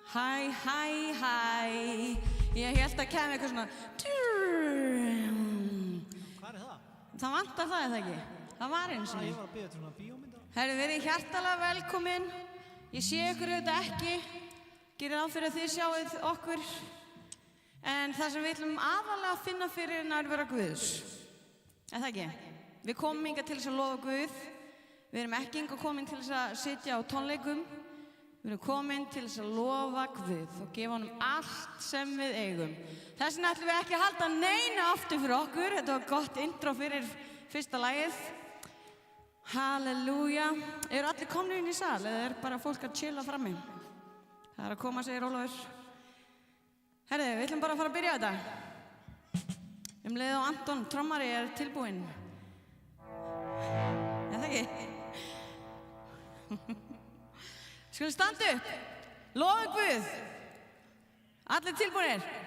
Hæ, hæ, hæ. Ég hélt að kæmi eitthvað svona. Hvað er það? Það vantar það eða ekki? Það var eins og. Ég var að bíða til svona bíómynda. Herðu, verið hjartalega velkomin. Ég sé ykkur auðvitað ekki. Gerir ráð fyrir að þið sjáið okkur. En það sem við ætlum aðalega að finna fyrir er nærvera Guðs. Er það ekki? Við komum hingað til þess að lofa Guð. Við erum ekki hingað komin til þess að sitja á tónleikum. Við erum komin til þess að lofa Guð og gefa honum allt sem við eigum. Þess vegna ætlum við ekki að halda neina aftur fyrir okkur. Þetta var gott intro fyrir fyrsta lagið. Halleluja. Eru allir komnir inn í sal eða er bara fólk að chilla frammi? Það er að koma, segir Ólafur. Herðu, við ætlum bara að fara að byrja þetta. Leið og Anton, trommari, er tilbúinn. Er það ekki? Skulum standa upp. Lofum Guð. Allir tilbúinir. Hey!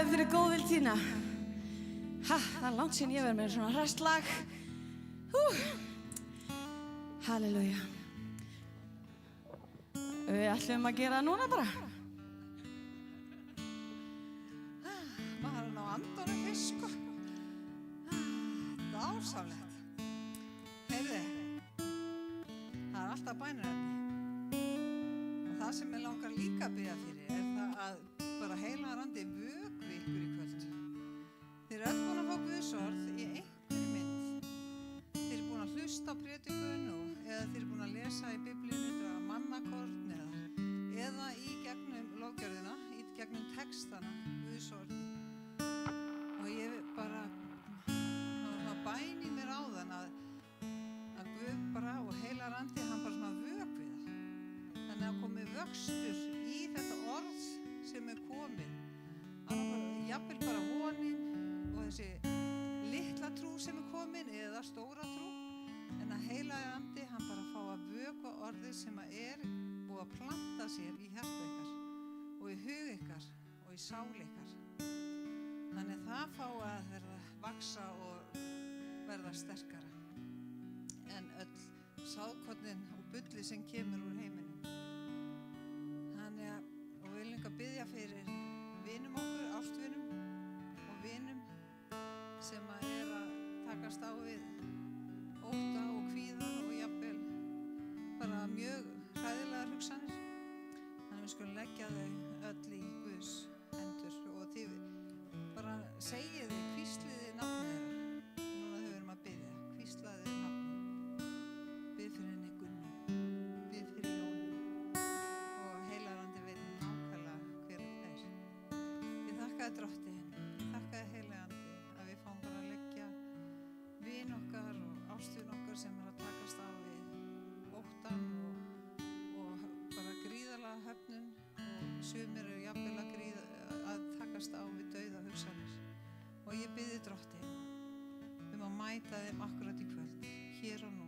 þér fyrir góðvild þína. Það er langt síðan ég verið með svona hresst lag. Halleluja. Við ætlum að gera það núna bara. Maður er ná andunum fyrst, sko. Dásamlegt. Heyrðu, það er alltaf bænarefni. Og það sem ég langar líka að biðja fyrir er það að bara heilagur andi vökvi ykkur í kvöld. Þið eru öll búin að fá Guðsorð í einhverju mynd. Þið eru búin að hlusta á prédikun eða þið eru búin að lesa í Biblíunni draga mannakorn eða í gegnum lofgjörðina, í gegnum textana, Guðsorð. Og ég bara, það var bæn í mér áðan að Guð bara og heilagur andi, hann bara svona vökvi það. Þannig að komi vöxtur í þetta orð sem er komið. Jafnvel bara vonin og þessi litla trú sem er komin eða stóra trú. En að heilagur andi, hann bara fá að vökva orðið sem að er búið að planta sér í hjarta ykkar og í hug ykkar og í sál ykkar. Þannig að það fá að verða vaksa og verða sterkara en öll sáðkornin og bulli sem kemur úr heiminum. Þannig að, og við viljum líka biðja fyrir vinum okkur, ástvinum og vinum sem að er að takast á við ótta og kvíða og jafnvel bara mjög hræðilegar hugsanir. Þannig við skulum leggja þau öll í Guðs hendur og þið bara segið þið, hvíslið nafnið þeirra. Núna þau erum að biðja, hvíslaðið nafnið. Bið fyrir henni Gunnu, bið fyrir Jóni og heilagrandi veit nákvæmlega hver það er. Ég þakkaði Drottinn, ég þakkaði heilagrandi að við fáum bara að leggja vin okkar og ástvin okkar sem er að takast á við óttan og bara gríðarlega höfnun og sumir eru jafnvel að takast á við dauða hugsanir. Og ég biði Drottinn að mæta þeim akkurat í kvöld, hér og nú,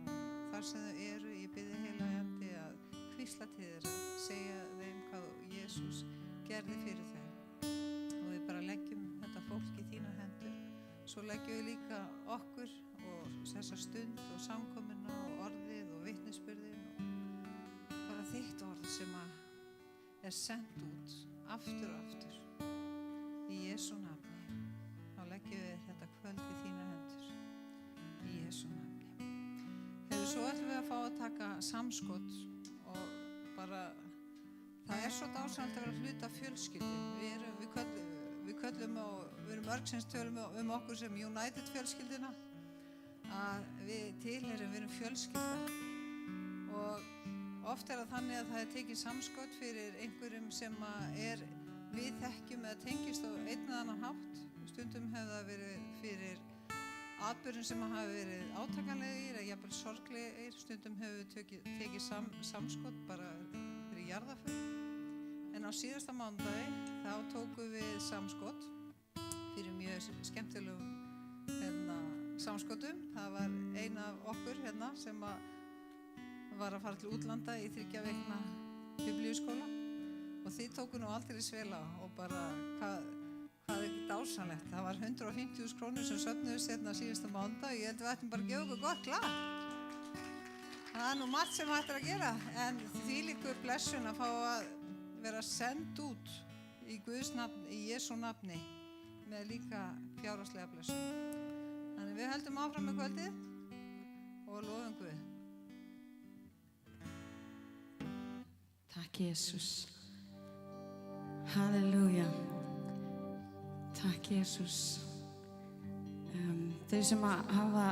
þar sem þau eru. Ég biði heilagandi að hvísla til þeirra, segja þeim hvað Jesús gerði fyrir þau. Og við bara leggjum þetta fólk í þínar hendur. Svo leggjum við líka okkur og þessa stund og samkomuna og orðið og vitnisburðin og bara þitt orð sem er sendt út aftur og aftur. Í Jesú nafni. Þá leggjum við þetta kvöld í þínar hendur. Í Jesú nafni. Hefur svo ætlum við að fá að taka samskot og bara, það er svo dásamlegt að vera hluta af fjölskyldu. Við köllum og við erum mörg sem tölum okkur sem United fjölskylduna, að við tilheyrum, við erum fjölskylda. Og oft er það þannig að það er tekið samskot fyrir einhverjum sem við þekkjum eða tengist á einn eða annan hátt. Stundum hefur það verið fyrir atburðum sem hafa verið átakanlegir eða jafnvel sorglegir. Stundum hefur við tekið samskot bara fyrir jarðarför. En á síðasta mánudagi þá tókum við samskot fyrir mjög skemmtilegum samskotum. Það var ein af okkur sem var að fara til útlanda í 3 vikna biblíuskóla og þið tóku nú aldrei svela og bara hvað er dásamlegt. Það var 150.000 krónur sem söfnuðust síðasta mánudag. Ég held við ættum bara að gefa okkur gott lag. Það er nú margt sem hægt að gera en þvílíku blessun að fá að vera send út í Guðs nafni, í Jesú nafni með líka fjárhagslega blessun. Þannig við höldum áfram með kvöldið og lofum Guð. Takk Jesús. Halleluja. Takk Jesús. Þeir sem hafa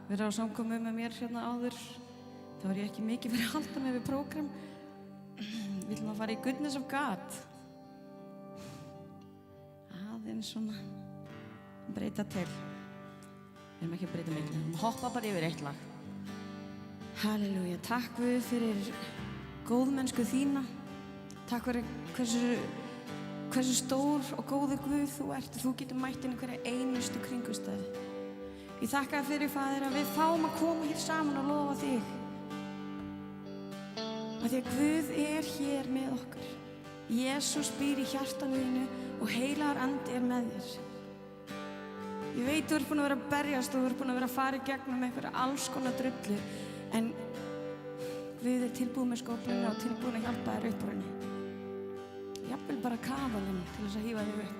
verið á samkomu með mér hérna áður, þá er ég ekki mikið fyrir að halda mig við prógram. Við viljum að fara í Goodness of God. Aðeins svona breyta til. Við erum ekki að breyta mikið, við erum að hoppa bara yfir eitt lag. Halleluja. Takk Guð fyrir góðmennsku þína. Takk fyrir hversu stór og góður Guð þú ert. Þú getur mætt inn í hverja einustu kringumstæðu. Ég þakka fyrir Faðir að við fáum að koma hér saman og lofa þig. Af því að Guð er hér með okkur. Jesús býr í hjartanu þínu og heilagur andi með þér. Ég veit þú ert búin að vera að berjast og þú ert búin að vera að fara í gegnum einhverja alls konar drullu, en Guð tilbúin með skófluna og tilbúin að hjálpa þér upp úr henni. Jafnvel bara kaðalinn til þess að hífa þig upp.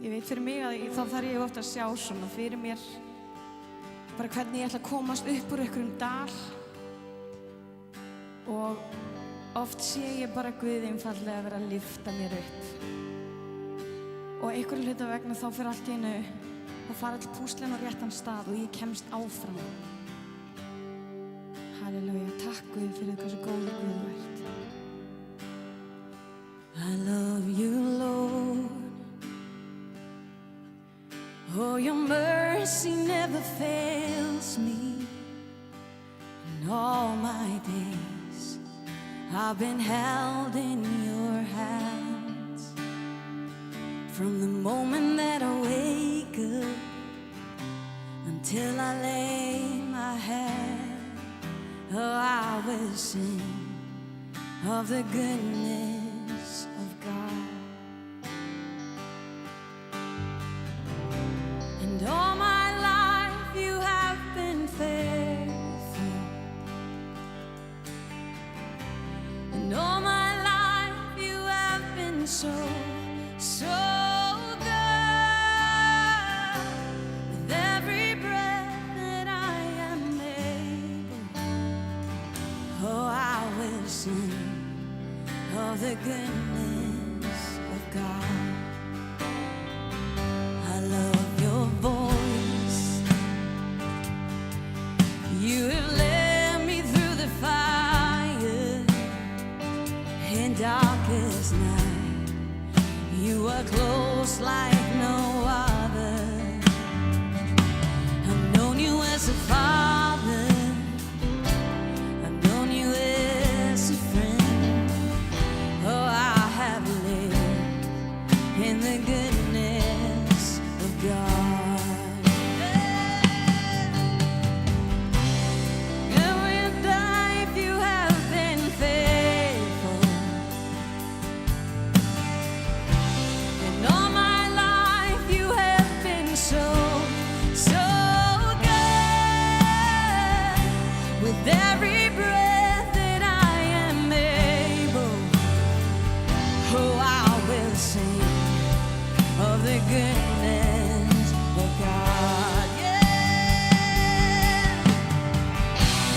Ég veit fyrir mig að þá þarf ég ofta að sjá svona fyrir mér bara hvernig ég ætla að komast upp úr einhverjum dal, og oft sé ég bara Guð einfaldlega vera að lyfta mér upp. Og einhverju hluta vegna þá fyrir allt í einu að fara all púslinn á réttan stað og ég kemst áfram. Halleluja, takk Guð fyrir hversu góður Guð þú ert. I love you, Lord. Oh, your mercy never fails me. In all my days, I've been held in your hands. From the moment that I wake up until I lay my head, oh, I will sing of the goodness of God. And all my life you have been faithful. And all my life you have been so good. With every breath that I am able, oh, I will sing of the goodness of God. I love your voice. You have led me through the fire in darkest night. You are close like no other. I've known you as a father. I've known you as a friend. Oh, I have lived in the goodness of God. And with life you have been faithful. And all my life you have been so good. With every breath that I am able, oh, I will sing of the goodness of God. Yeah.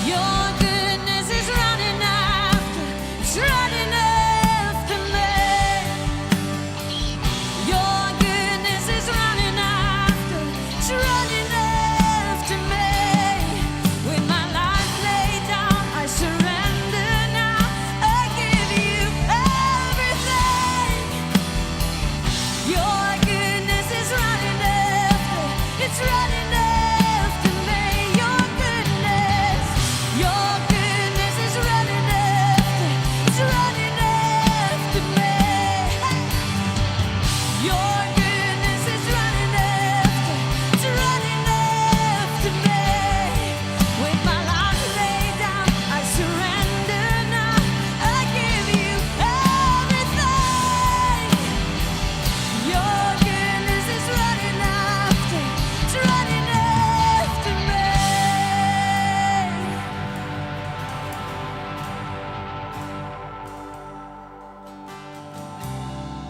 Your goodness is running after, it's running after me. Your goodness is running after, it's running after me. With my life laid down, I surrender now. I give you everything. Your goodness is running after, it's running after me. Your goodness is running after, it's running after me. Your goodness is running after, it's running after me. With my life laid down, I surrender now. I give you everything. Your goodness is running after, it's running after me.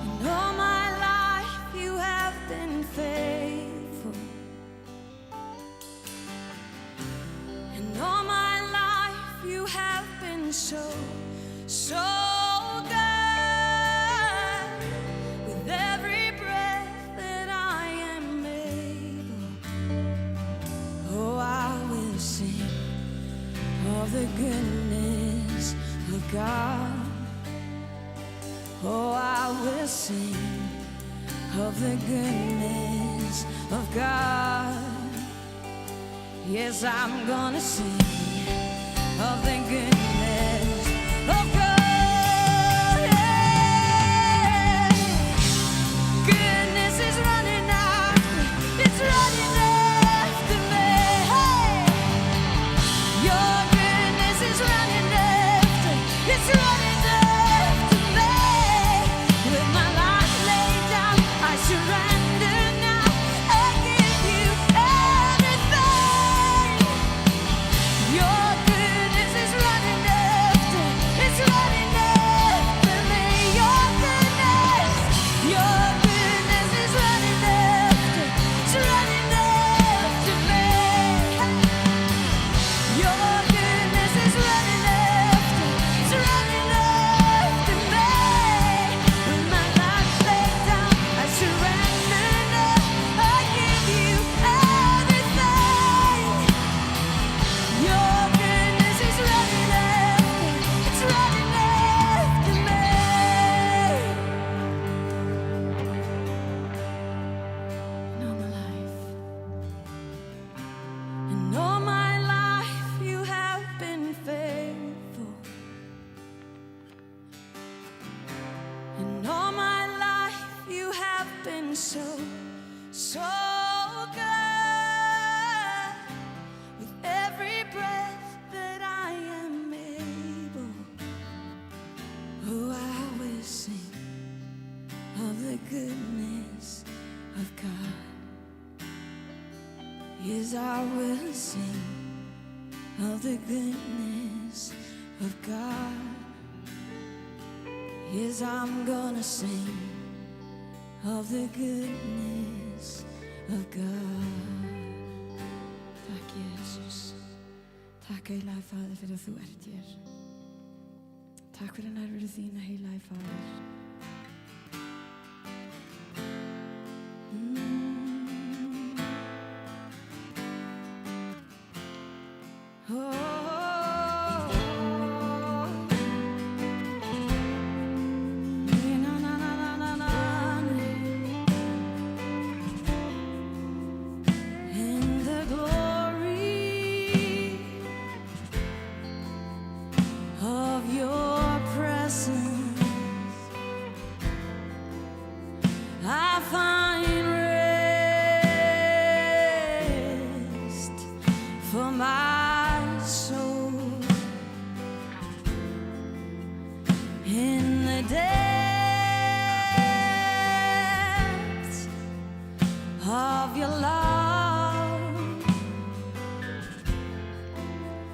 And all my life you have been faithful. And all my life you have been so good. With every breath that I am able, oh, I will sing of the goodness of God. Oh, I will sing of the goodness of God. Yes, I'm gonna sing of the goodness of God. Yeah. Goodness is running after, it's running after me. Hey. Your goodness is running after, it's running after me. With my so, so glad. With every breath that I am able, oh, I will sing of the goodness of God. Yes, I will sing of the goodness of God. Yes, I'm gonna sing of the goodness of God. Takk Jesus. Takk heilagi Faðir fyrir að þú ert hér. Takk fyrir nærveru þína heilagi Faðir. I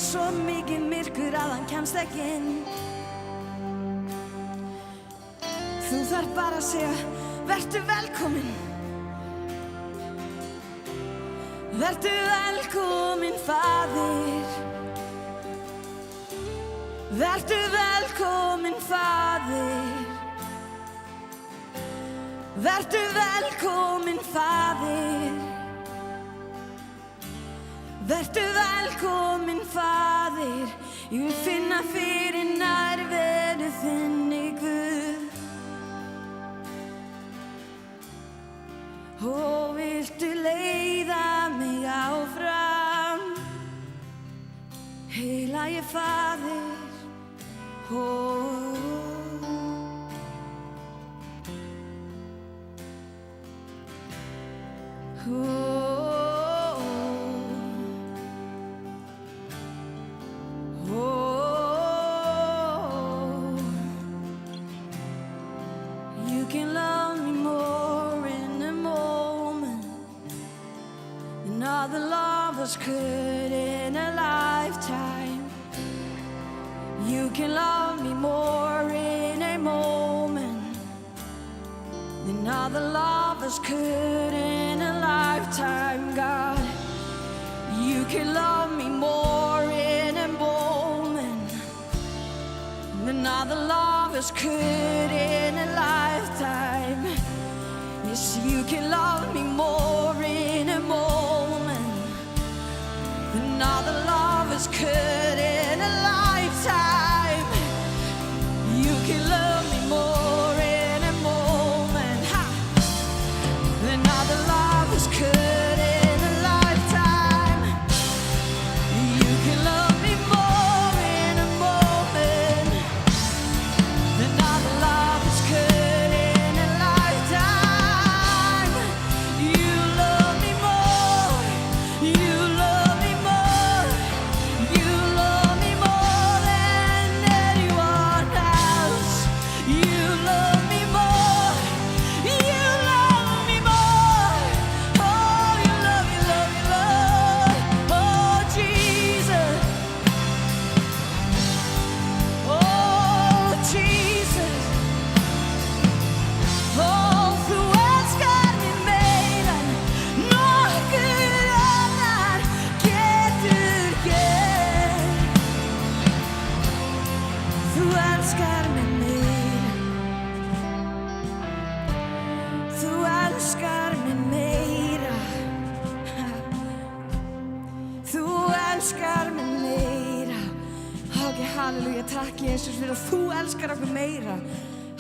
svo mikið myrkur að hann kemst ekki inn. Þú þarf bara að segja, vertu velkomin. Vertu velkomin, Faðir. Vertu velkomin, Faðir. Vertu velkomin, Faðir. Vertu velkomin, Faðir. Ég vil finna fyrir nærveru þinni, Guð. Og viltu leiða mig áfram, heilagi Faðir. You can love me more in a moment than other lovers could in a lifetime. You can love me more in a moment than other lovers could in a lifetime, God. You can love me more in a moment than other lovers could in a lifetime. Yes, you can love me more in a moment than other lovers could in a lifetime. You can love me more in a moment than other lovers could in a lifetime. You can love me more in a moment than other lovers could in a lifetime. You love me more. You love me more. You love me more than anyone else. You love me more. You love me more. Oh, you love, you love, you love. Oh, Jesus. Oh, Jesus. Oh, þú elskar mig meira en nokkur annar getur gert. Þú elskar mig meira. Þú elskar mig meira. Þú elskar mig meira. Ok, halleluja, takk Jesus fyrir að þú elskar okkur meira.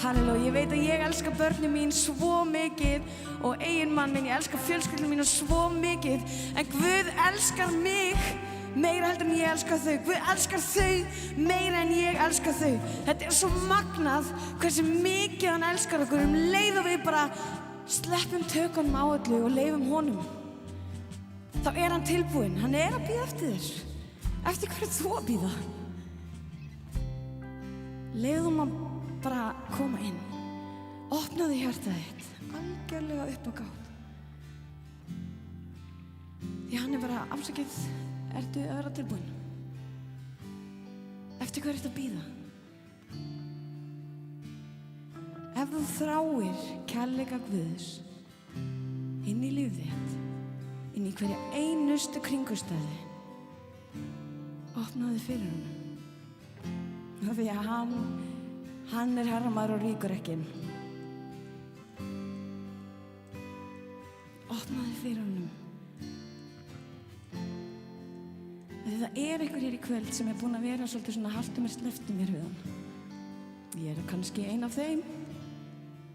Halleluja, ég veit að ég elskar börnin mín svo mikið og eiginmann minn, ég elskar fjölskylduna mína svo mikið, en Guð elskar mig meira heldur en ég elskar þau. Guð elskar þau meira en ég elskar þau. Þetta er svo magnað hversu mikið hann elskar okkur leið og við bara sleppum tökunum á öllu og leifum honum. Þá er hann tilbúinn, hann er að bíða eftir þér. Eftir hverju ert þú að bíða? Leyfðu hann bara koma inn. Opnaðu hjartað þitt algjörlega upp á gátt. Því hann er bara afsakið, ertu að vera tilbúinn? Eftir hverju ertu að bíða? Ef þú þráir kærleika Guðs inn í líf þitt, inn í hverja einustu kringumstæðu, opnaðu fyrir honum. Því að hann er herramaður og ríkur ekki. Opnaðu fyrir honum. Því það er einhver hér í kvöld sem er búinn að vera svolítið svona haltu mér, slepptu mér við hann. Ég er kannski ein af þeim.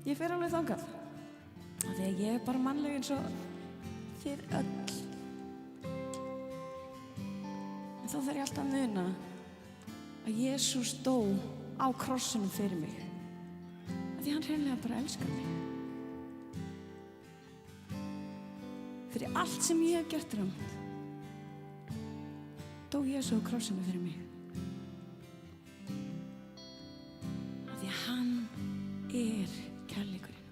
Ég fer alveg þangað. Af því að ég er bara mannleg eins og þið öll. En þá þarf ég alltaf að muna að Jesús dó á krossinum fyrir mig. Af því hann hreinlega bara elskar mig. Fyrir allt sem ég hef gert rangt dó Jesú á krossinum fyrir mig. Af því að hann er kærleikurinn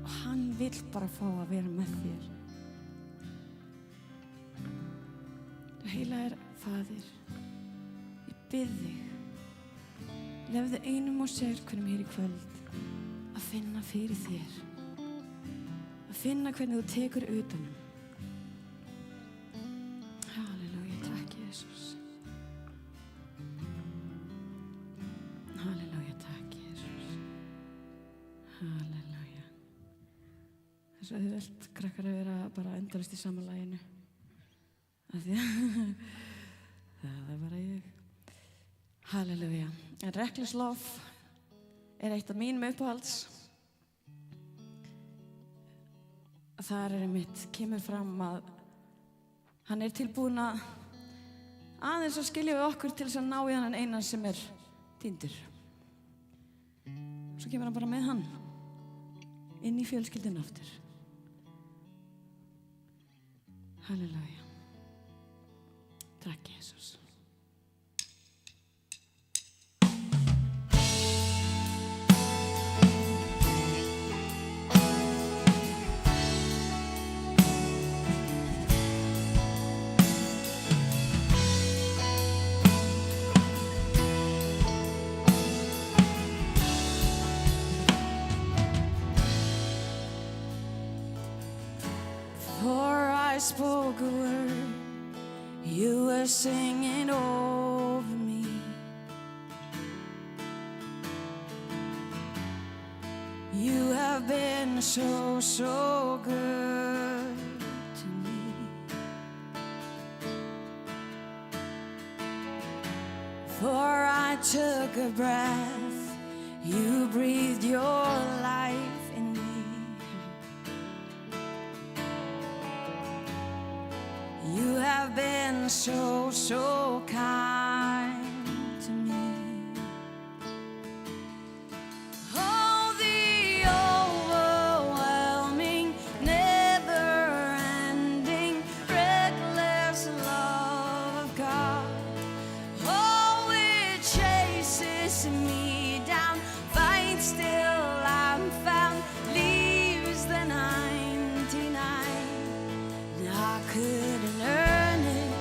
og hann vill bara fá að vera með þér. Heilagur Faðir, Faðir, ég bið þig, lefðu einum og sér hverjum hér í kvöld að finna fyrir þér, að finna hvernig þú tekur utanum. Halleluja, takk Jesús. Halleluja, takk Jesús. Halleluja. Það er svo auðvelt, krakkar, að vera bara endalaust í sama laginu. Af því að það er bara ég. Halleluja. En Reckless Love er eitt af mínum uppáhalds. Þar er einmitt, kemur fram að hann er tilbúinn að aðeins að skilja við okkur til þess að ná í hann eina sem er týndur. Svo kemur hann bara með hann inn í fjölskylduna aftur. Halleluja. Takk Jesús. Before I spoke a word, you were singing over me. You have been so, so good to me. Before I took a breath, you breathed your life in me. You have been so, so kind to me. Oh, the overwhelming, never-ending, reckless love of God. Oh, it chases me down, fights till I'm found, leaves the 99. I couldn't earn it,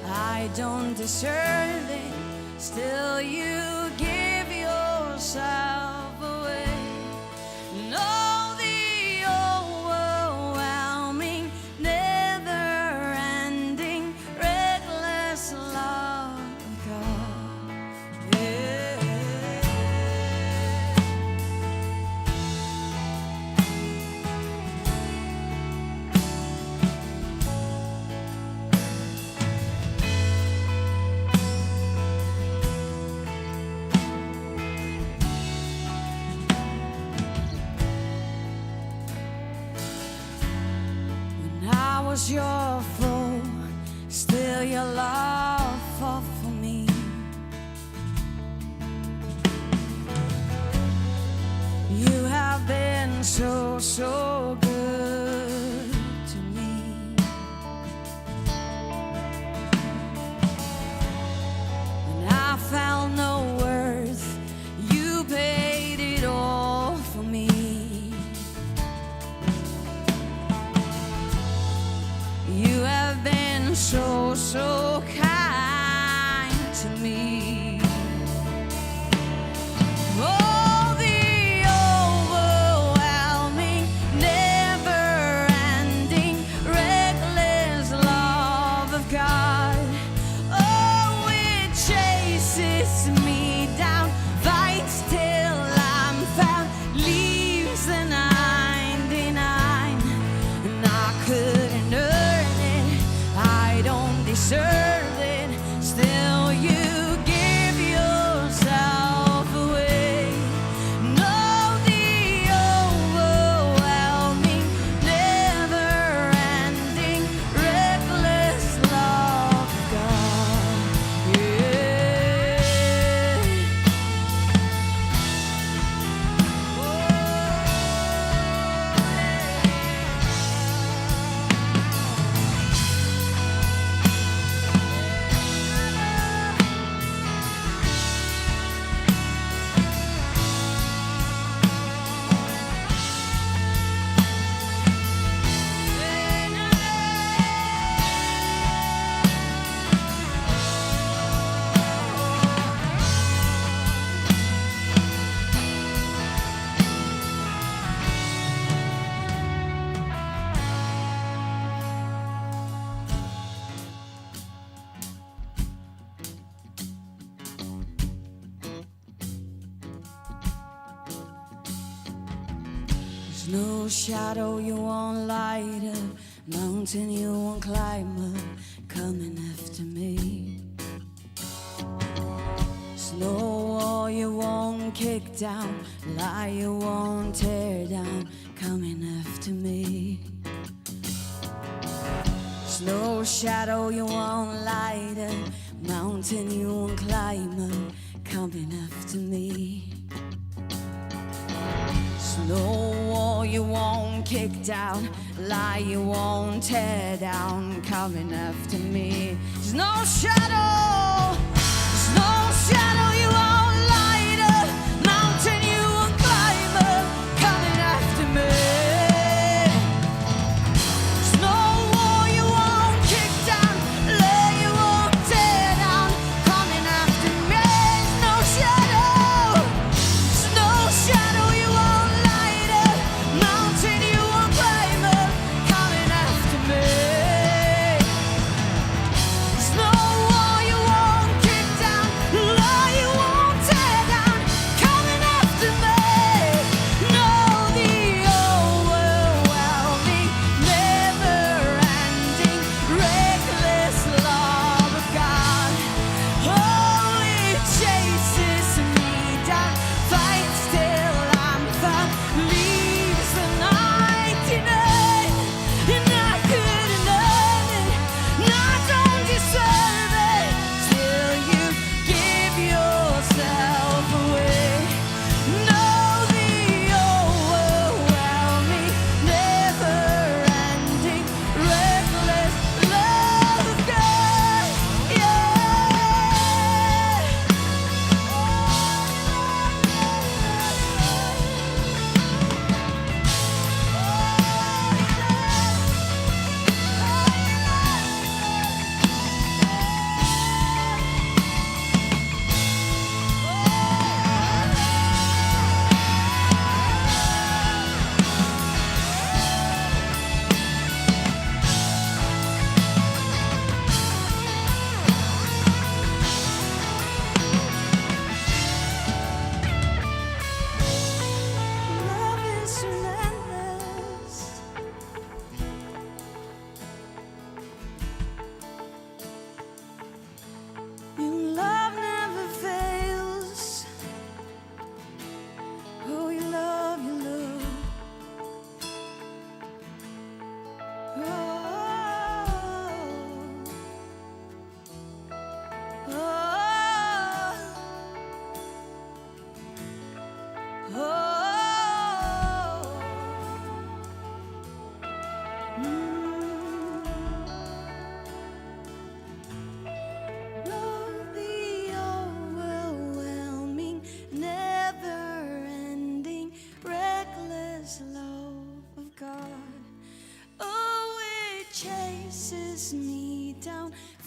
I don't deserve it, still you give yourself away. No, the overwhelming, never-ending, reckless love of God. Yeah. When I was your foe, still your love fought for me. You have been so, so good to me. When I found no worth, you paid it all for me. You have been so, so kind to me. Oh, the overwhelming, No shadow you won't light up, mountain you won't climb up, coming after me. Snow wall you won't kick down, lie you won't tear down, coming after me. No shadow you won't light up, mountain you won't climb up, coming after me. Snow wall you won't kick down, lie you won't tear down, coming after me. There's no shadow you won't light up, mountain you won't climb up, coming after me.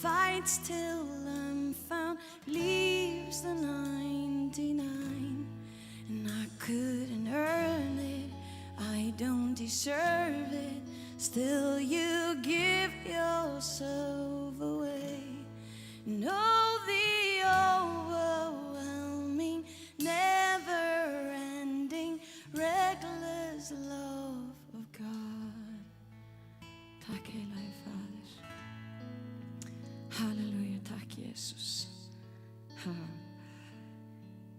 Fights till I'm found, leaves the 99, and I couldn't earn it, I don't deserve it, still you give yourself away. No, the overwhelming, never-ending, reckless love of God. Tack heilagi Faðir. Halleluja, takk Jesus.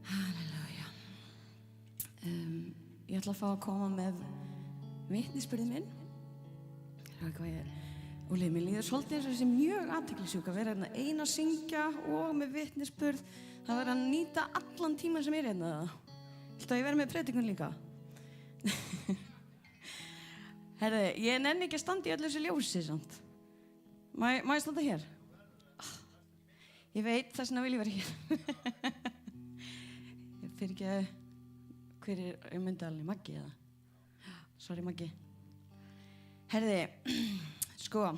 Halleluja. Ég ætla að fá að koma með vitnisburðið minn. Það er hvað ég er. Óli, mér líður svolítið eins og þessi mjög athyglisjúk að vera hérna ein að syngja og með vitnisburð. Það verður að nýta allan tíman sem er hérna. Viltu að ég verði með predikun líka? Herði, ég nenni ekki að standa í öllu þessu ljósi samt. Má ég standa hér? Ég veit, þess vegna vil ég vera hér. Ég fyrir ekki að hver er myndalinn, Maggi eða? Sorry Maggi. Herði, sko.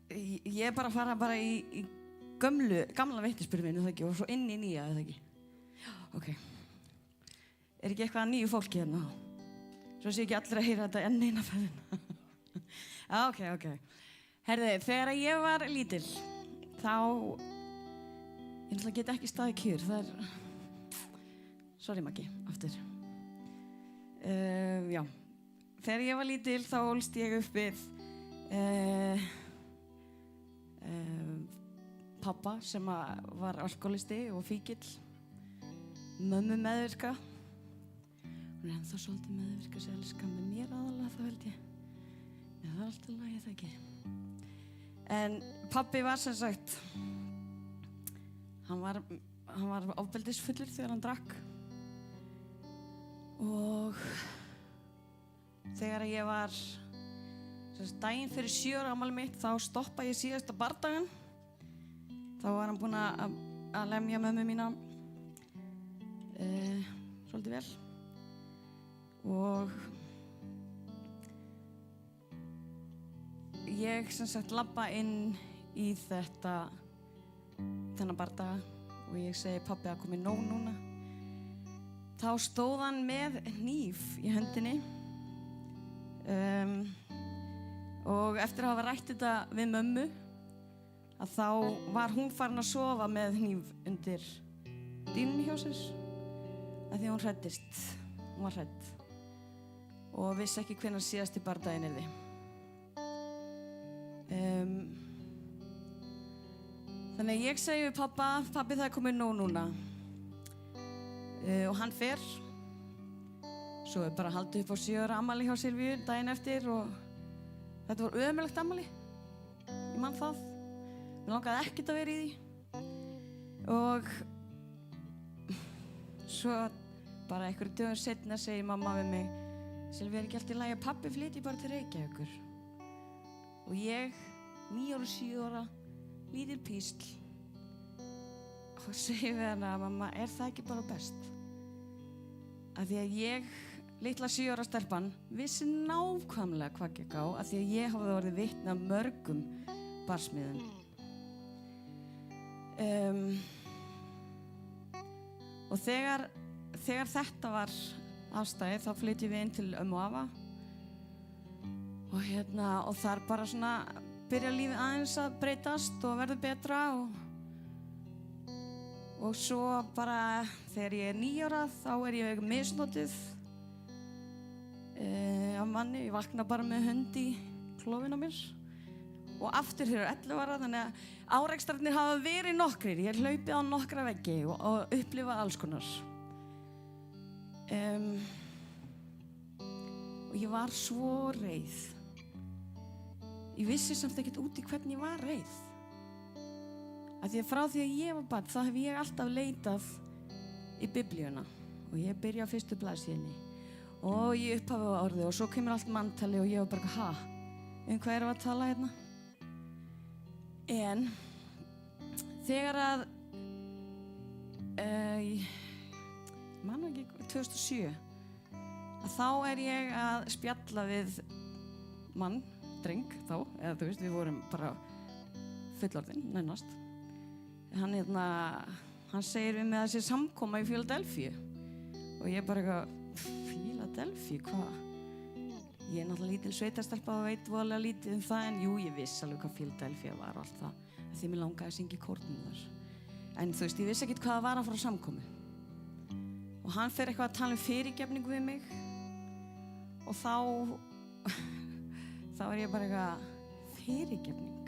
Ég er bara að fara bara í gamla vitnisburð minn, eða ekki? Og svo inn í nýja, eða ekki? Ok. Er ekki eitthvað nýju fólki hérna? Svo sé ekki allir að heyra þetta enn eina ferðina. Ok. Herði, þegar ég var lítil, þá, ég náttúrulega get ekki staðið kjur, það er Sorry Maggi, aftur. Já, þegar ég var lítil þá ólst ég upp við pappa sem var alkoholisti og fíkill, mömmu meðvirka. Hún ennþá svolítið meðvirka sem elskar með mér aðalega þá held ég. Já, það alltaf lagið það ekki. En pabbi var sem sagt, hann var ofbeldisfullur þegar hann drakk. Og þegar ég var daginn fyrir 7 ára afmæli mitt þá stoppaði ég síðasta bardagann. Þá var hann búinn að lemja mömmu mína svolítið vel. Og ég sem sagt labba inn í þennan bardaga og ég segi pabbi að komið nóg núna. Þá stóð hann með hníf í höndinni og eftir að hafa rætt þetta við mömmu að þá var hún farin að sofa með hníf undir dýnunni hjá sér af því hún hræddist, hún var hrædd og vissi ekki hvenær síðasti bardaginn yrði. Þannig að ég segi við pabbi það er komið nóg núna. Og hann fer. Svo er bara haldið upp á 7 ára afmæli hjá Silvíu daginn eftir og þetta var ömurlegt afmæli. Ég man það. Mér langaði ekkert að vera í því. Og svo bara einhverjum dögum seinna segir mamma við mig Silvíu, er ekki allt í lagi að pabbi flytji bara til Reykjavíkur? Og ég, 9 ára, 7 ára, lítil písl og segi við hana, mamma, er það ekki bara best? Af því að ég, litla 7 ára stelpan, vissi nákvæmlega hvað gekk á af því að ég hafði orðið vitni af mörgum barsmiðum. Og þegar þetta var afstæðið þá flytjum við inn til ömmu og afa og þar bara svona byrja lífið aðeins að breytast og verður betra og svo bara þegar ég er 9 ára þá er ég misnotuð af manni. Ég vakna bara með hund í klofinu á mér og aftur þegar 11 ára þannig að árekstarnir hafa verið nokkrir. Ég hef hlaupið á nokkra veggi og upplifað alls konar. Og ég var svo reið. Ég vissi samt ekkert út í hvernig ég var reið. Af því að frá því að ég var barn þá hef ég alltaf leitað í biblíuna og ég byrja á fyrstu blaðsíðunni og ég upphafi orðið og svo kemur allt manntali og ég var bara hvað erum við að tala hérna? En þegar að ég man ekki 2007 að þá er ég að spjalla við mann, dreng þá, eða þú veist, við vorum bara fullorðin, nánast. Hann segir við mig að það sé samkoma í Philadelphia og ég bara eitthvað, Philadelphia, hvað? Ég er náttúrulega lítil sveitastelpa og veit voðalega lítið um það en jú, ég viss alveg hvað Philadelphia var og allt það því mér langaði að syngja í kórnum þar. En þú veist, ég vissi ekkert hvað það var að fara á samkomu. Og hann fer eitthvað að tala um fyrirgefningu við mig og þá er ég bara eitthvað, fyrirgefning?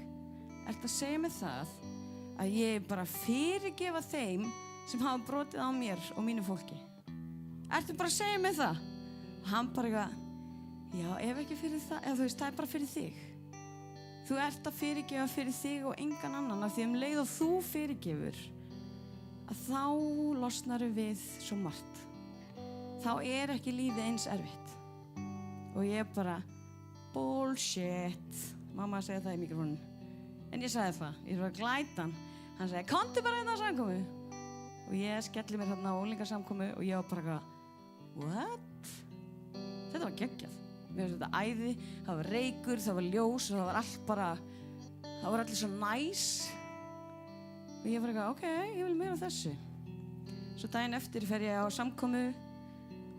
Ertu að segja mig það að ég bara fyrirgefa þeim sem hafa brotið á mér og mínu fólki? Ertu bara að segja mig það? Og hann bara eitthvað, já, ef ekki fyrir það, eða þú veist, það er bara fyrir þig. Þú ert að fyrirgefa fyrir þig og engan annan af því leið og þú fyrirgefur að þá losnaru við svo margt. Þá er ekki lífið eins erfitt. Og ég bara, bullshit. Mamma segði það í mikrofónum. En ég sagði það, ég var glætan. Hann sagði, komdu bara hérna á samkomu. Og ég skelli mér hérna á unglingasamkomu og ég var bara, what? Þetta var geggjað. Mér finnst þetta æði, það var reykur, það var ljós og það var allt bara, það var allir svo næs. Og ég var eitthvað, ok, ég vil meira af þessu. Svo daginn eftir fer ég á samkomu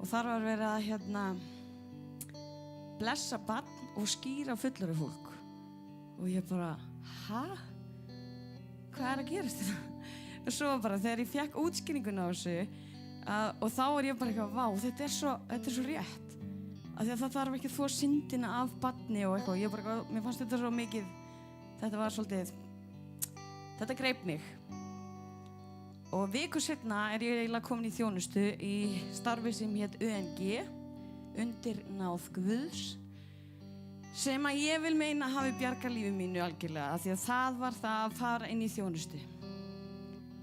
og þar var verið að blessa barn og skýra fullorðið fólk. Og ég bara, hvað er að gerast þetta? Og svo bara þegar ég fékk útskýringuna á þessu Og þá ég bara eitthvað, vá, þetta er svo rétt. Af því að það þarf ekki að þvo syndina af barni og eitthvað. Ég bara eitthvað, mér fannst þetta svo mikið, þetta var svolítið, þetta greip mig. Og viku seinna ég eiginlega komin í þjónustu í starfi sem hét UNG, undir náð Guðs, sem að ég vil meina hafi bjargað lífi mínu algjörlega, af því að það var það að fara inn í þjónustu.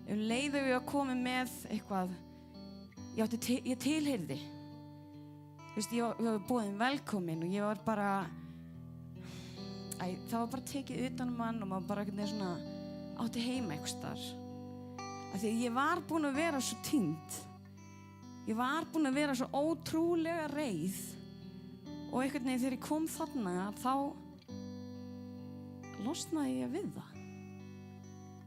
Leið og ég komi með eitthvað, ég tilheyrði. Ég var boðin velkomin og ég var bara, það var bara tekið utan mann og maður bara einhvern veginn svona átti heima einhvers staðar. Af því að ég var búin að vera svo týnd. Ég var búin að vera svo ótrúlega reið og einhvern veginn þegar ég kom þarna þá losnaði ég við það.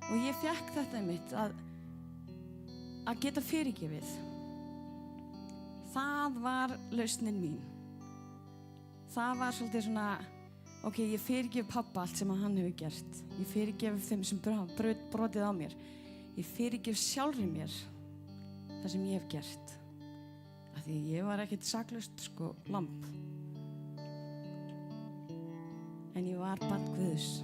Og ég fékk þetta einmitt að geta fyrirgefið. Það var lausnin mín. Það var svolítið svona, ok, ég fyrirgef pabba allt sem hann hefur gert. Ég fyrirgef þeim sem brotið á mér. Ég fyrirgef sjálfri mér það sem ég hef gert. Af því ég var ekkert saklaust, lamb. En ég var barn Guðs.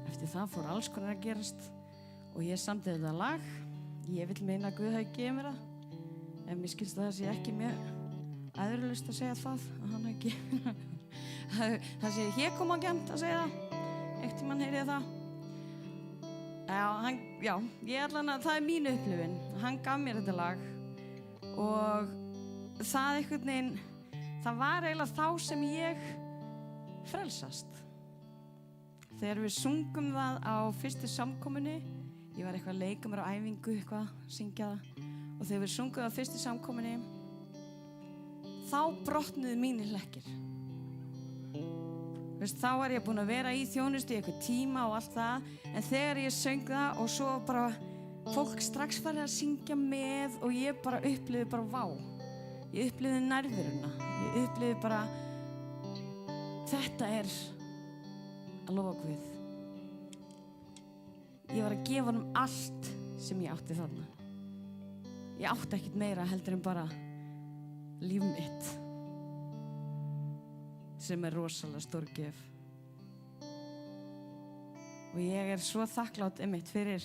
Eftir það fór alls konar að gerast og ég samdi þetta lag. Ég vil meina að Guð hafi gefið mér það. En mér skilst að það sé ekki mjög æðrulaust að segja það, að hann hafi gefið mér það. Það sé hér kom á gæmt að segja það. Eitt tímann heyri ég það. Það er mín upplifun. Hann gaf mér þetta lag og það einhvern veginn, það var eiginlega þá sem ég frelsast. Þegar við sungum það á fyrstu samkomunni, ég var eitthvað að leika mér á æfingu, eitthvað, syngja það, og þegar við sungum það á fyrstu samkomunni, þá brotnuðu mínir hlekkir. Þá var ég búin að vera í þjónustu í eitthvað tíma og allt það, en þegar ég söng það og svo bara fólk strax farið að syngja með og ég bara upplifði bara vá. Ég upplifði nærveruna. Ég upplifði bara, þetta er að lofa Guð. Ég var að gefa honum allt sem ég átti þarna. Ég átti ekkert meira heldur en bara líf mitt. Sem er rosalega stór gjöf. Og ég er svo þakklátt einmitt fyrir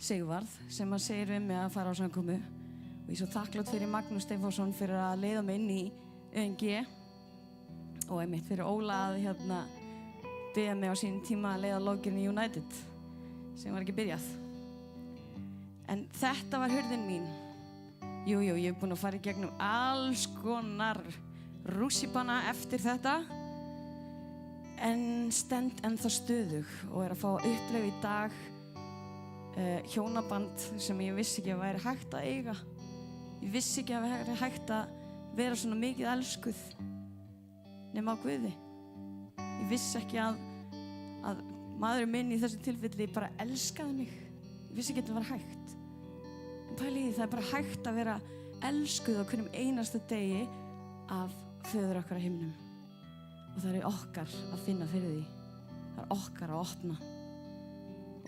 Sigvarð sem að segir við mig að fara á samkomu. Og ég er svo þakklátt fyrir Magnús Steinforsson fyrir að leiða mig inn í UNG. Og einmitt fyrir Óla að biðja mig á sínum tíma að leiða lóðgjörn í United sem var ekki byrjað. En þetta var hurðin mín. Jú, ég er búin að fara í gegnum alls konar rússíbana eftir þetta en stend ennþá stöðug og er að fá að upplifa í dag hjónaband sem ég vissi ekki að væri hægt að eiga. Ég vissi ekki að væri hægt að vera svona mikið elskuð nema á Guði. Ég vissi ekki að maðurinn minn í þessu tilfelli bara elskaði mig. Ég vissi ekki að þetta var hægt. En pæliði, það er bara hægt að vera elskuð á hverjum einasta degi af Föður okkar á himnum. Og það er okkar að finna fyrir því. Það er okkar að opna.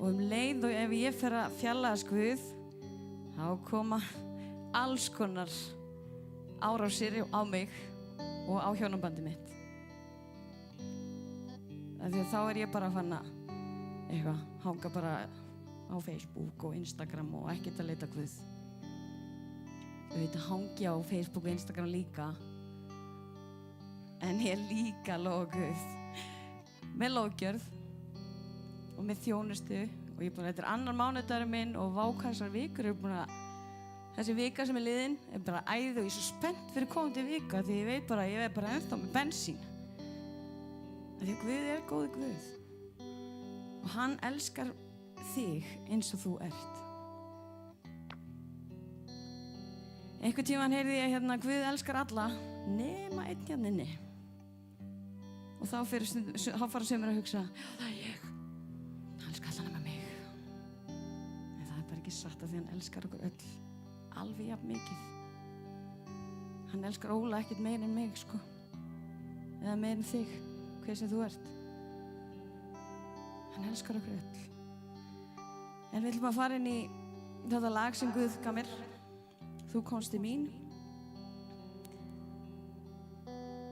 Og leið og ef ég fer að fjarlægjast Guð, þá koma alls konar árásir á mig og á hjónabandi mitt. Af því að þá er ég bara að fanna eitthvað, hanga bara á Facebook og Instagram og ekkert að leita Guð. Auðvitað hangi á Facebook og Instagram líka. En ég líka lofa Guð með lóðgjörð og með þjónustu og ég er búin að þetta er annar mánudagurinn minn og vákarsar vikur þessi vika sem er liðin er bara æði og ég er svo spennt fyrir komandi vika því ég veit bara að ég er bara ennþá með bensín. Því að Guð er góður Guð og hann elskar þig eins og þú ert. Einhvern tímann heyrði ég Guð elskar alla nema einn hérna inni. Og þá fara sumir að hugsa, það er ég. Hann elskar alla nema mig. En það er bara ekki satt af því hann elskar okkur öll. Alveg jafn mikið. Hann elskar Óla ekkert meir en mig, Eða meir en þig, hver sem þú ert. Hann elskar okkur öll. En við ætlum að fara inn í Þetta lag sem Guð gaf mér, Þú komst til mín.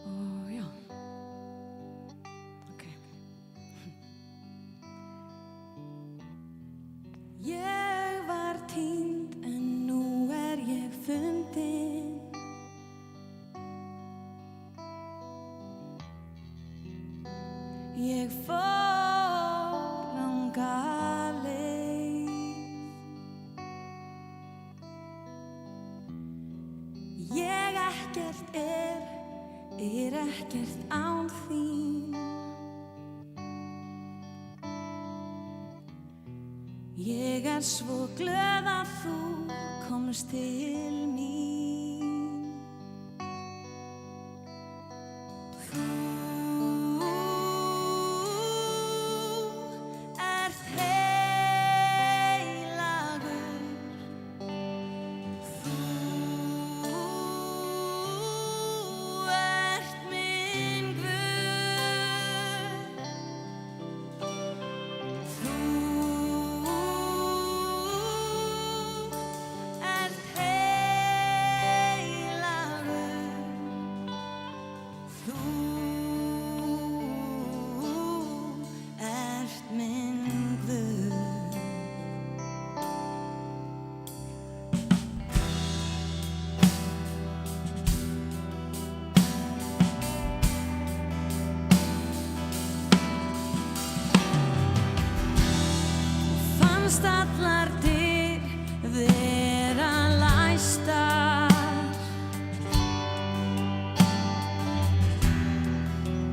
Og já, ok. Ég var týnd en nú ég fundin. Ég fór ranga leið. Ég ekkert ekkert án þín. Ég svo glöð að þú komst til mín. Þú ert heilagur. Þú ert minn Guð. Þú ert heilagur. Þú ert minn Guð. Fannst allar dyr vera læstar,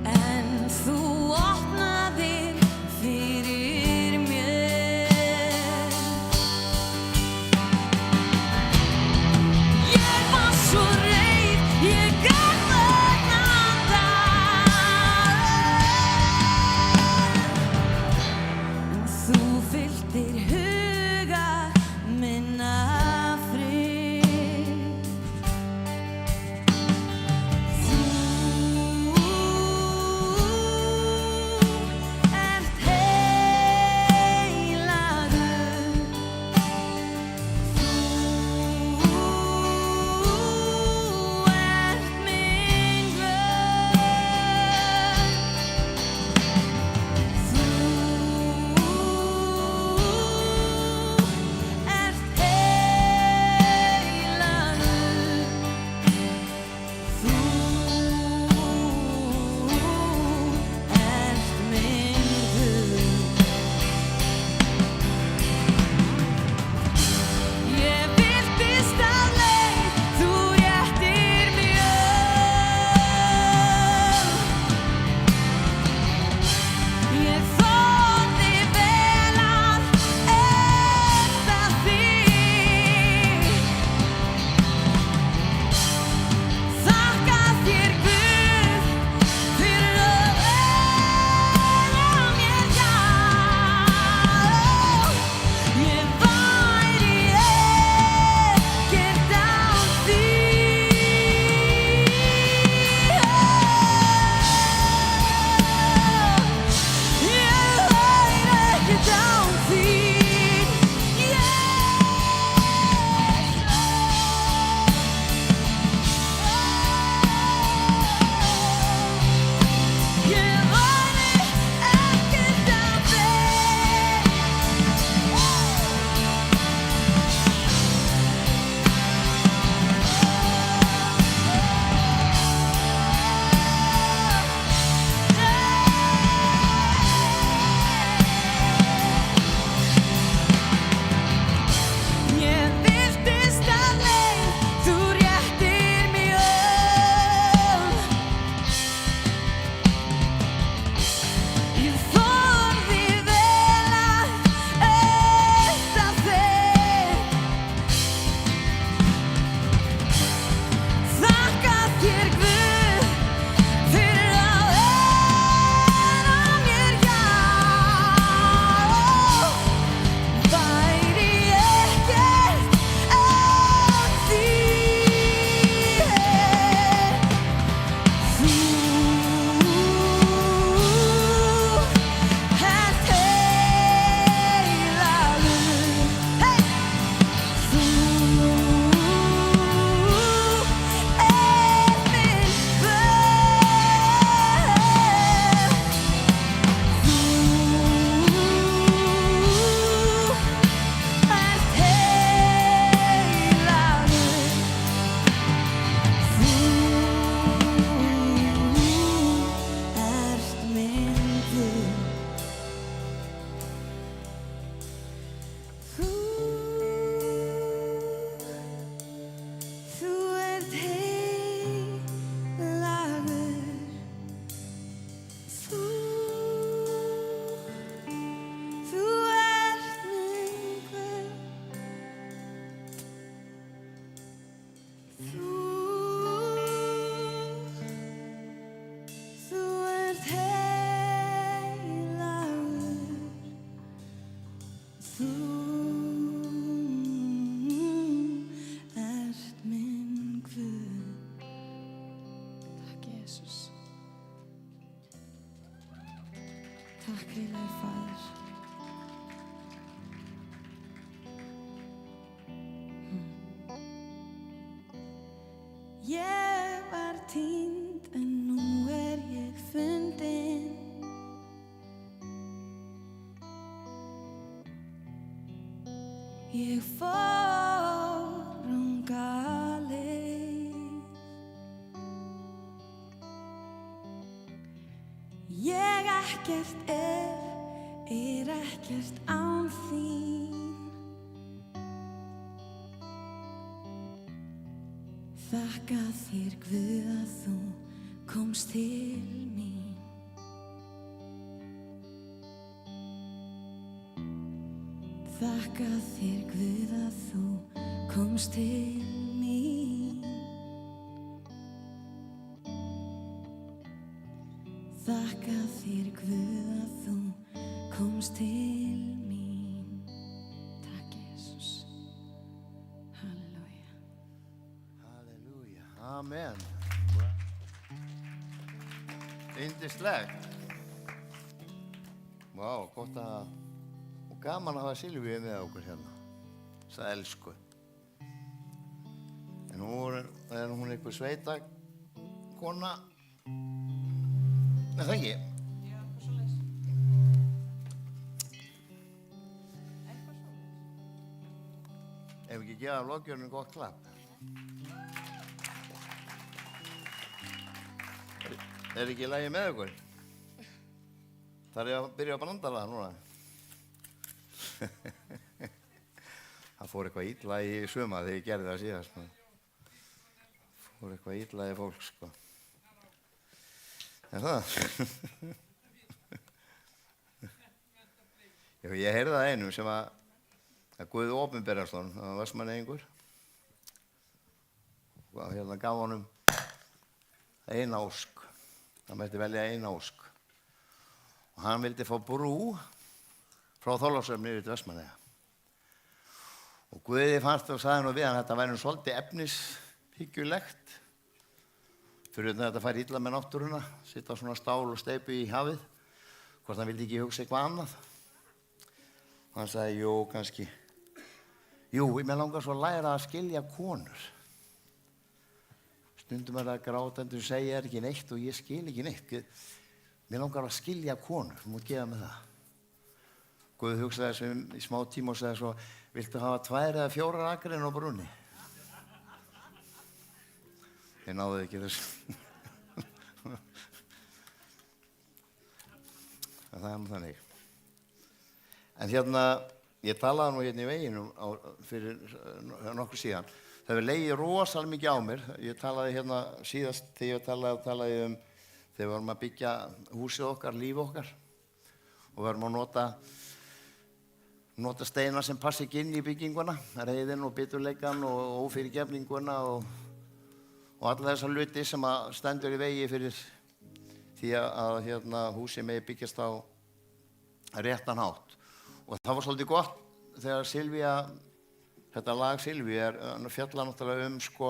en þú opnaðir fyrir mér. Ég var svo reið, ég gat varla andað, en þú fylltir huga minn af frið. Þú ert heilagur. Þú ert minn Guð. Þú ert heilagur. Þú ert minn Guð. Ég virtist af leið, þú réttir mjög. Ég þorði vel að elta þig. Þakka þér Guð fyrir að velja mér já. Ég væri ekkert án þín. Takk heilagi Faðir. Ég var týnd en nú ég fundin. Ég fór leið. Ég ekkert ekkert án þín. Þakka þér Guð að þú komst til mín. Þakka þér Guð að þú komst til mín. Þakka þér Guð að þú komst til mín. Takk Jesus. Halleluja. Halleluja. Amen. Yndislegt. Vá, gott að og gaman að hafa Silvíu með okkur hérna. Það elsku. En nú er hún einhver sveitakona. Er það ekki? Já, eitthvað svoleiðis. Eitthvað svoleiðis. Ef ekki gefa vloggjörnum gott klapp. Er ekki í lagi með okkur? Það að byrja að branda það núna. Það fór eitthvað illa í suma þegar ég gerði það síðast. Fór eitthvað illa í fólk, sko. Er það? Já, ég heyrði það einum sem að Guð Opinberason, það var Vestmannaeyingur. Og hérna gaf honum eina ósk. Það mætti velja eina ósk. Og hann vildi fá brú frá Þorlákshöfn yfir til Vestmannaeyja. Og Guði fannst og sagði nú við hann að þetta væri svolítið efnishyggjulegt. Fyrir þetta færi illa með náttúruna, sitta svona stál og steypu í hafið. Hvort hann vildi ekki hugsa eitthvað annað. Og hann sagði, jú, kannski. Jú, mér langar svo að læra að skilja konur. Stundum er það grátendur sem segja ekki neitt og ég skil ekki neitt. Mér langar að skilja konur, þú mútt gefa mig það. Guð hugsaði þessu í smá tíma og sagði svo, viltu hafa 2 eða 4 akrinn á brúnni? Ég náði ekki þessu. Það er nú þannig. En hérna, ég talaði nú hérna í veginum fyrir nokkuð síðan. Það hefur legið rosalega mikið á mér. Ég talaði hérna síðast þegar ég talaði þegar við varum að byggja húsið okkar, líf okkar. Og við varum að nota steina sem passi ekki inn í bygginguna, reiðin og biturleikan og ófyrirgefninguna og alla þessar hluti sem að stendur í vegi fyrir því að hérna, húsið megi byggjast á réttan hátt. Og það var svolítið gott þegar Silvía, þetta lag Silvíu fjallar náttúrulega sko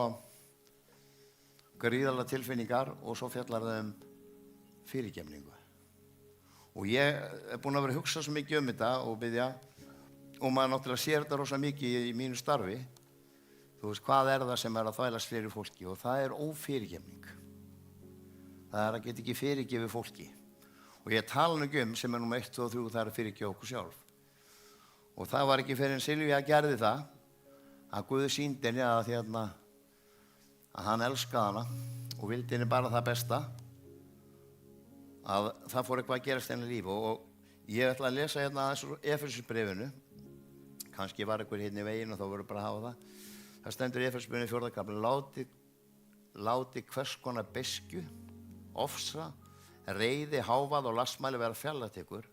gríðarlega tilfinningar og svo fjallar það fyrirgefningu. Og ég er búinn að vera að hugsa svo mikið þetta og biðja og maður náttúrulega sér þetta rosa mikið í mínu starfi. Þú veist, hvað er það sem er að þvælast fyrir fólki og það er ófyrirgefning. Það er að geta ekki fyrirgefið fólki. Og ég tala nú sem er númer 1, 2 og 3, það er að fyrirgefa okkur sjálf. Og það var ekki fyrir en Silvía gerði það að Guð sýndi henni að hann elskaði hana og vildi henni bara það besta að það fór eitthvað að gerast henni í lífi og ég ætla að lesa hérna aðeins úr Efesubréfinu. Kannski var eitthvað hérna í veginn og þá voru bara að hafa það. Það stendur í Efesubréfinu 4. kafli, láti hvers konar beiskju, ofsa, reiði, hávað og lastmæli vera fjarlægt ykkur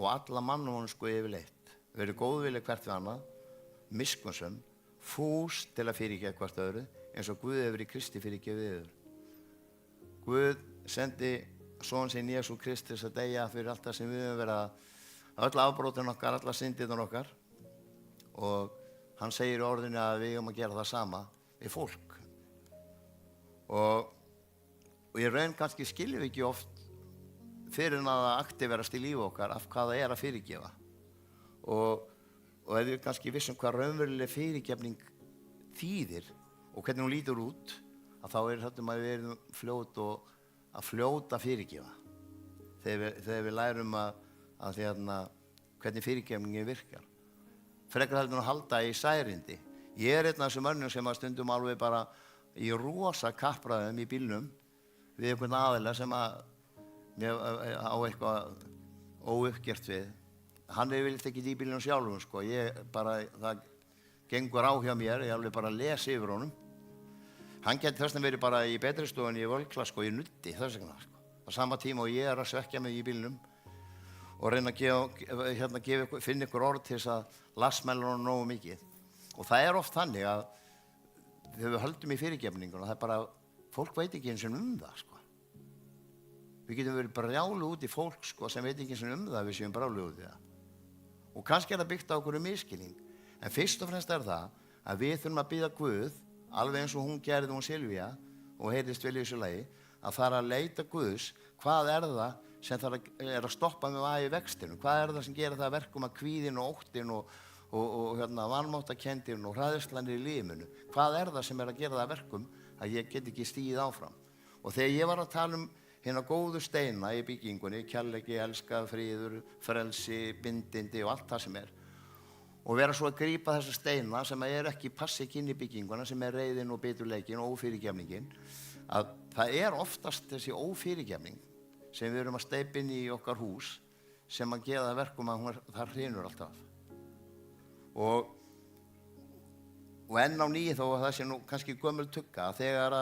og alla mannvonsku yfirleitt. Verið góðvillig hvert við annað, miskunnsöm, fús til að fyrirgefa hvert öðru eins og Guð hefur í Kristi fyrirgefið yður. Guð sendi son sinn Jesú Kristus að deyja fyrir allt það sem við höfum verið að öll afbrotin okkar, alla syndirnar okkar og hann segir í orðinu að við höfum að gera það sama við fólk. Og í raun kannski skiljum við ekki oft fyrir en að það aktiverast í lífi okkar af hvað það að fyrirgefa. Og ef við kannski vissum hvað raunveruleg fyrirgefning þýðir og hvernig hún lítur út, að þá þetta að við erum að fljóta fyrirgefa. Þegar við lærum hvernig fyrirgefningi virkar. Frekar heldur en að halda í særindi. Ég einn af þessum mönnum sem stundum alveg bara í rosa kappræðum í bílnum við einhvern aðila sem á eitthvað óuppgert við. Hann vilt ekki í bílnum sjálfum, sko. Það gengur á hjá mér, ég alveg bara les yfir honum. Hann geti þess að verið bara í betri stofunni í völkla, sko, í nutti þess vegna, sko. Á sama tíma og ég að svekkja mig í bílnum og reyna að finna ykkur orð til þess að lasmæla honum nógu mikið. Og það oft þannig að þegar við höldum í fyrirgefningun og það bara, fólk veit ekki eins og það, sko. Við getum verið brjáluð út í fólk, sko, sem veit ekki eins og það við séum brjáluð út í það. Og kannski það byggt á okkur misskilning. En fyrst og fremst það að við þurfum að biðja Guð, alveg eins og hún gerði hún Silvía og heyrðist vel í þessu lagi, að fara að leita Guðs, hvað það sem að stoppa með að í vextinu, hvað það sem gerir það verkum að kvíðin og óttin og vanmáttakendin og hræðslan í lífinu, hvað það sem að gera það verkum að ég get ekki stigið áfram. Og þegar ég var að tala hérna góðu steina í byggingunni, kærleiki, elskað, fríður, frelsi, bindindi og allt það sem og vera svo að grípa þessa steina sem ekki passi ekki inn í bygginguna, sem reiðin og biturleikin og ófyrirgefningin, að það oftast þessi ófyrirgefning sem við erum að steypa inn í okkar hús sem að gera það verkum að það hrynur alltaf. Og enn á ný þó að það sé nú kannski gömul tugga, þegar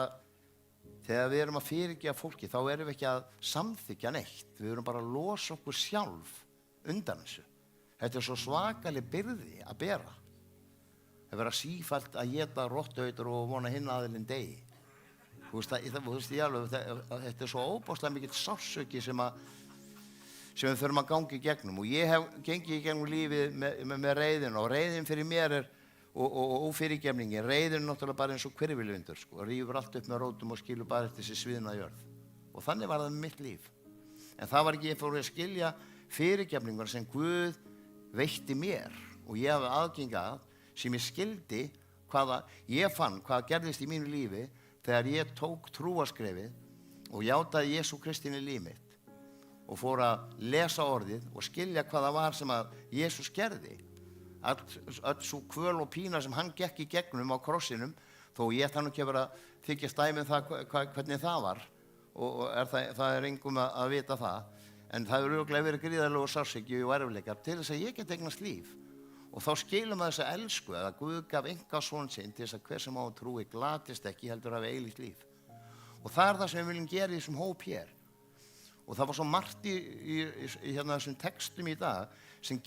við erum að fyrirgefa fólki þá erum við ekki að samþykkja neitt, við erum bara að losa okkur sjálf undan þessu. Þetta svo svakaleg byrði að bera. Það vera sífellt að éta rottuautur og vona hinn aðilinn degi. Þetta svo óbáslega mikill sársauki sem við þurfum að ganga í gegnum. Og ég hef gengið í gegnum lífið með reiðin og reiðin fyrir mér og ófyrirgefningin. Reiðin náttúrulega bara eins og hvirfilvindur, sko, rífur allt upp með rótum og skilur bara eftir þessi sviðna jörð. Og þannig var það með mitt líf. En það var ekki, ég fór að skilja fyrirgefningar sem Guð veitti mér og ég hafi aðgengað sem ég skildi ég fann hvað gerðist í mínu lífi þegar ég tók trúarskrefið og játaði Jesú Kristi í líf mitt og fór að lesa orðið og skilja hvað það var sem að Jesús gerði. Öll svo kvöl og pína sem hann gekk í gegnum á krossinum, þó ég ætti hann ekki að vera að þykjast dæmi hvernig það var og það engum að vita það. En það hefur örugglega verið gríðarlegur sársauki og erfiðleikar til þess að ég get eignast líf. Og þá skilum við þessa elsku að Guð gaf enga son sinn til þess að hver sem á trúi glatist ekki heldur hafi eilíft líf. Og það það sem við viljum gera í þessum hóp hér. Og það var svo margt í þessum textum í dag sem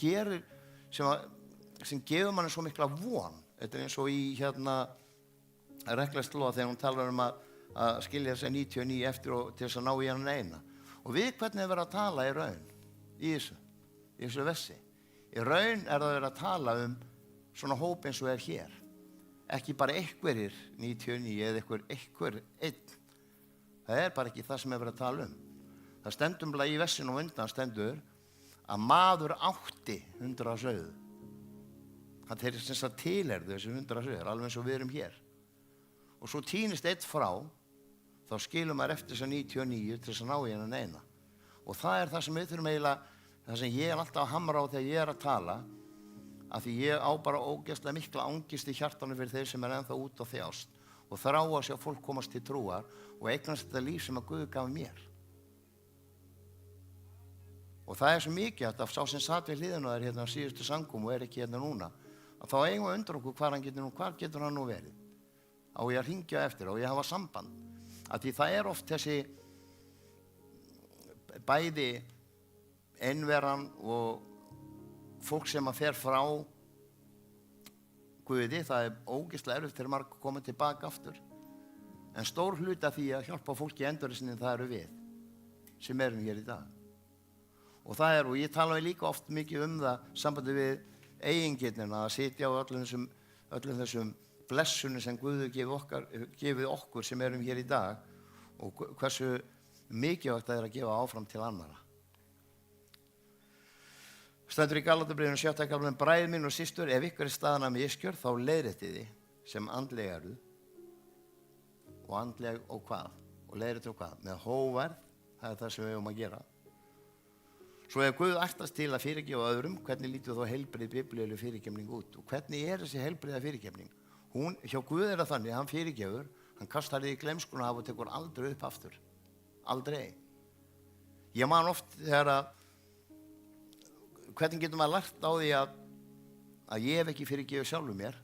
gefur manni svo mikla von. Þetta eins og í Reglestlóa þegar hún talar að skilja þess 99 eftir og til þess að ná í hann eina. Og við hvernig verið að tala í raun í þessu vessi. Í raun það verið að tala svona hóp eins og hér. Ekki bara einhverjir 99 eða einhver einn. Það bara ekki það sem verið að tala Það stendur í vessinu og undan stendur að maður átti 100 sauð. Þeir sem að tilherðu þessi 100 sauðir, alveg eins og við erum hér. Og svo týnist einn frá, þá skilum maður eftir þessa 99 til þess að ná í hennan eina. Og það það sem við þurfum eiginlega, það sem ég alltaf að hamra á þegar ég að tala, að því ég á bara ógeðslega mikla angist í hjartanu fyrir þeir sem ennþá út á þjást og þrá að sjá fólk komast til trúar og eignast þetta líf sem að Guð gaf mér. Og það svo mikið að sá sem satt við hliðina þær hérna á síðustu samkomu og ekki hérna núna, að þá eigum við undir okkur hvar getur hann nú verið? Á ég að hringja eftir og ég hafa samband. Að því það oft þessi bæði einveran og fólk sem að fer frá Guði, það ógeðslega erfitt þegar margur komið tilbaka aftur. En stór hluti af því að hjálpa fólki í endurreisninni það eru við sem erum hér í dag. Og það og ég tala líka oft mikið það sambandi við eigingirnina að sitja á öllum þessum blessunum sem Guð gefið okkur sem erum hér í dag og hversu mikilvægt það að gefa áfram til annarra. Stendur í Galatabréfinu 7. kaflanum: bræður mínir og systur, ef ykkur er staðan af misgjörð, þá leiðréttið þið sem andlega eruð. Og andleg og hvað? Og leiðréttið og hvað? Með hógværð, það er það sem við höfum að gera. Svo ef Guð ætlast til að fyrirgefa öðrum, hvernig lítur þá heilbrigð biblíuleg fyrirgefning út? Og hvernig er þessi heilbrigða fyrirgefning? Hjá Guð er það þannig, hann fyrirgefur, hann kastar því í gleymskuna af og tekur aldrei upp aftur. Aldrei. Ég man oft þegar hvernig getur maður lært á því að ég hef ekki fyrirgefið sjálfur mér,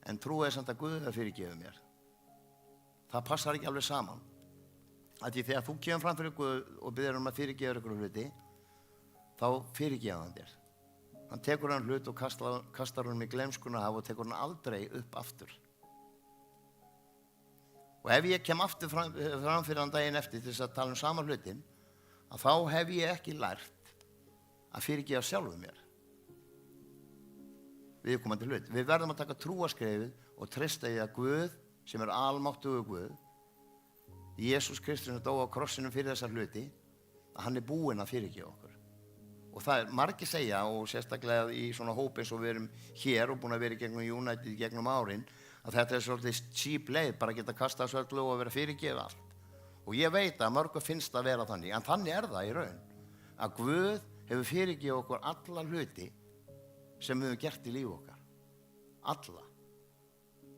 en trúið samt að Guð er fyrirgefið mér. Það passar ekki alveg saman. Því þegar þú kemur fram fyrir Guð og biður að fyrirgefa ykkur hluti, þá fyrirgefa hann þér. Hann tekur hann hlut og kastar hann í gleymskuna af og tekur hann aldrei upp aftur. Og ef ég kem aftur fram fyrir hann daginn eftir til þess að tala sama hlutin, að þá hef ég ekki lært að fyrirgefa sjálfum mér. Viðkomandi hlut. Við verðum að taka trúarskrefið og treysta í að Guð, sem er almáttugur Guð, Jesús Kristus sem dó á krossinum fyrir þessar hluti, að hann er búinn að fyrirgefa okkur. Og það er margir segja, og sérstaklega í svona hóp eins og við erum hér og búin að vera í gegnum United í gegnum árin, að þetta er svolítið cheap leið, bara að geta kastað svolítið og að vera fyrirgefa allt. Og ég veit að mörgum finnst að vera þannig, en þannig er það í raun. Að Guð hefur fyrirgefið okkur alla hluti sem við höfum gert í lífi okkar. Alla.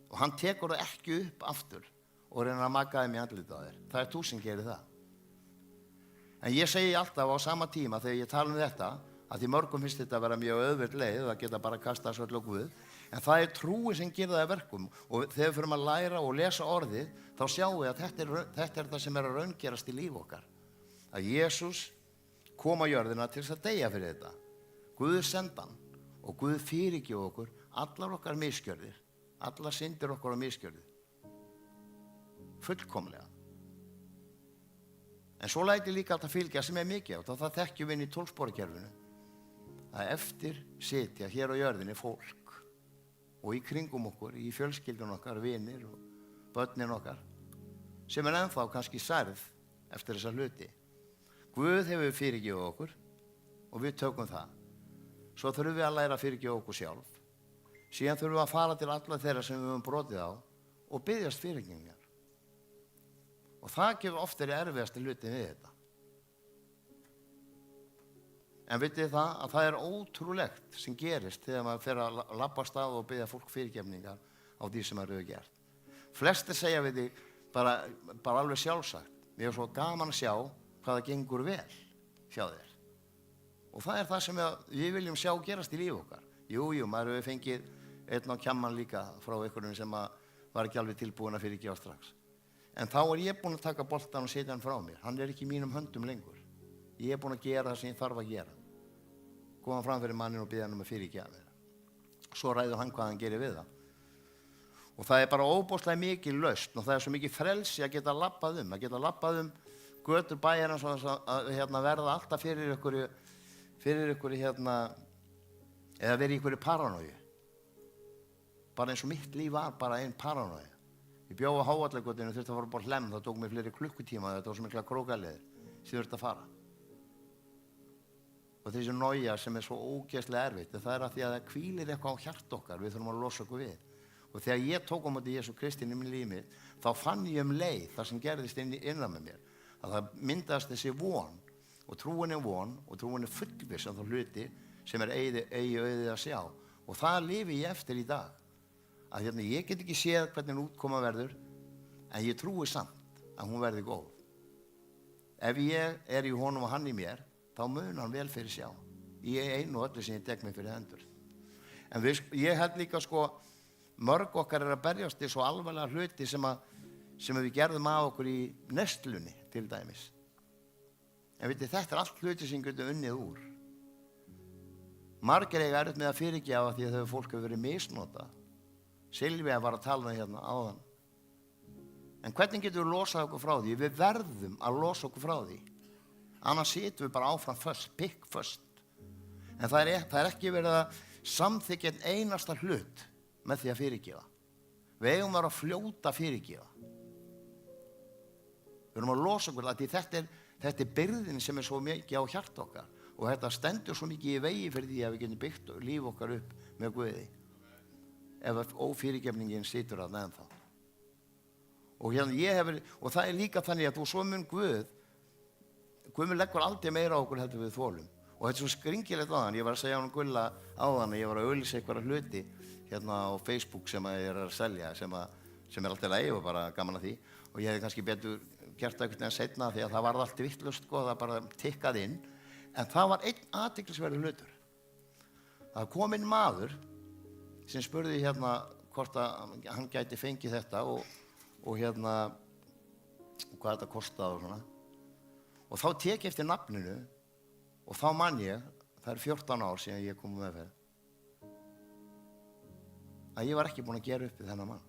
Og hann tekur það ekki upp aftur og reynir að maka þeim í andlitið á þér. Það er þú sem gerir það. En ég segi alltaf á sama tíma þegar ég tala þetta, að því mörgum finnst þetta að vera mjög auðveld leið að geta bara kastað svolítið á Guð, en það er trúi sem gerir það að verkum. Og þegar við fyrir að læra og lesa orðið, þá sjáum við að þetta er það sem er að raungerast í lífi okkar. Að Jesús kom á jörðina til þess að deyja fyrir þetta. Guð senda hann og Guð fyrirgefur okkur allar okkar misgjörðir, allar syndir okkar og misgjörðir. Fullkomlega. En svo læti líka alltaf fylgja sem er mikið átt og það þekkjum við inn í 12-sporakerfinu. Að eftir sitja hér á jörðinni fólk og í kringum okkur, í fjölskyldun okkar, vinir og börnin okkar, sem er ennþá kannski særð eftir þessa hluti. Guð hefur fyrirgefið okkur og við tökum það. Svo þurfum við að læra að fyrirgefa okkur sjálf. Síðan þurfum við að fara til alla þeirra sem við höfum brotið á og biðjast fyrirgefningar. Og það gefur oft erfiðasti hlutin við þetta. En vitið það að það er ótrúlegt sem gerist þegar maður fer að labba af stað og biðja fólk fyrirgefningar á því sem maður hefur gert. Flestir segja við því bara alveg sjálfsagt. Mér er svo gaman að sjá hvað það gengur vel hjá þér. Og það er það sem við viljum sjá gerast í lífi okkar. Jú, maður hefur fengið einn á kjamman líka frá einhverjum sem var ekki alveg tilbúin að fyrirgefa strax. En þá er ég búinn að taka boltan og setja hann frá mér. Hann er ekki í mínum höndum lengur. Ég er búinn að gera það sem ég þarf að gera. Koma fram fyrir mannin og biðja hann að fyrirgefa mér. Svo ræður hann hvað hann gerir við það. Og það er bara óbóðslega mikið lausn og það er svo mikið frelsi að geta labbað að geta labbað götur bæjarins að verða alltaf fyrir ykkur eða verið í ykkur paranóju. Bara eins og mitt líf var bara einn paranója. Ég bjó á Hávallargötunni og þurfti að fara bara hlemm, það tók mig fleiri klukkutíma, þetta var svo mikla krókaleðir sem þurfti að fara. Og þessi nója sem er svo ógeðslega erfitt, það er að því að það hvílir eitthvað á hjart okkar, við þurfum að losa okkur við. Og þegar ég tók á móti Jesú Kristi inn í minn lífi, þá fann ég leið það sem gerðist innan með mér. Að það myndaðist þessi von, og trúin er von, og trúin er fullviss af þá hluti sem er eigi auðið að sjá. Og það lifi ég eftir í dag. Að ég get ekki séð hvernig útkoma verður, en ég trúi samt að hún verði góð. Ef ég er í honum og hann í mér, þá mun hann vel fyrir sjá. Ég einu og öllu sem ég tek mig fyrir hendur. En ég held líka mörg okkar er að berjast í svo alvarlega hluti sem við gerðum af okkur í nestlunni til dæmis. En þetta er allt hluti sem getur unnið úr. Margir eiga erfitt með að fyrirgefa því að þau fólk hefur verið misnotað. Silvía var að tala hérna áðan. En hvernig getum við losað okkur frá því? Við verðum að losa okkur frá því. Annars situm við bara áfram föst, pikk föst. En það er ekki verið að samþykkja einn einasta hlut með því að fyrirgefa. Við eigum að vera að fljóta að fyrirgefa. Við erum að losa okkur að þetta er byrðin sem er svo mikið á hjart okkar. og þetta stendur svo mikið í vegi fyrir því að við getum byggt líf okkar upp með Guði ef ófyrirgefningin situr að ennþá. Og og það líka þannig að þú svo mun Guð leggur aldrei meira á okkur heldur við þolum. Og þetta er svo skringilegt á hann. Ég var að segja hann Gulla á hann að ég var að auglýsa einhverja hluti hérna á Facebook sem að ég er að selja sem er alltaf leið og bara gaman að því. Og ég hefði kannski betur gert það einhvern veginn seinna því að það varð allt vitlaust sko, það bara tikkað inn. En það var einn athyglisverður hlutur. Það kom inn maður sem spurði hérna hvort að hann gæti fengið þetta og hérna hvað þetta kostaði og svona. Og þá tek ég eftir nafninu og þá man ég, það er 14 ár síðan ég kom með fyrir, að ég var ekki búinn að gera upp við þennan mann.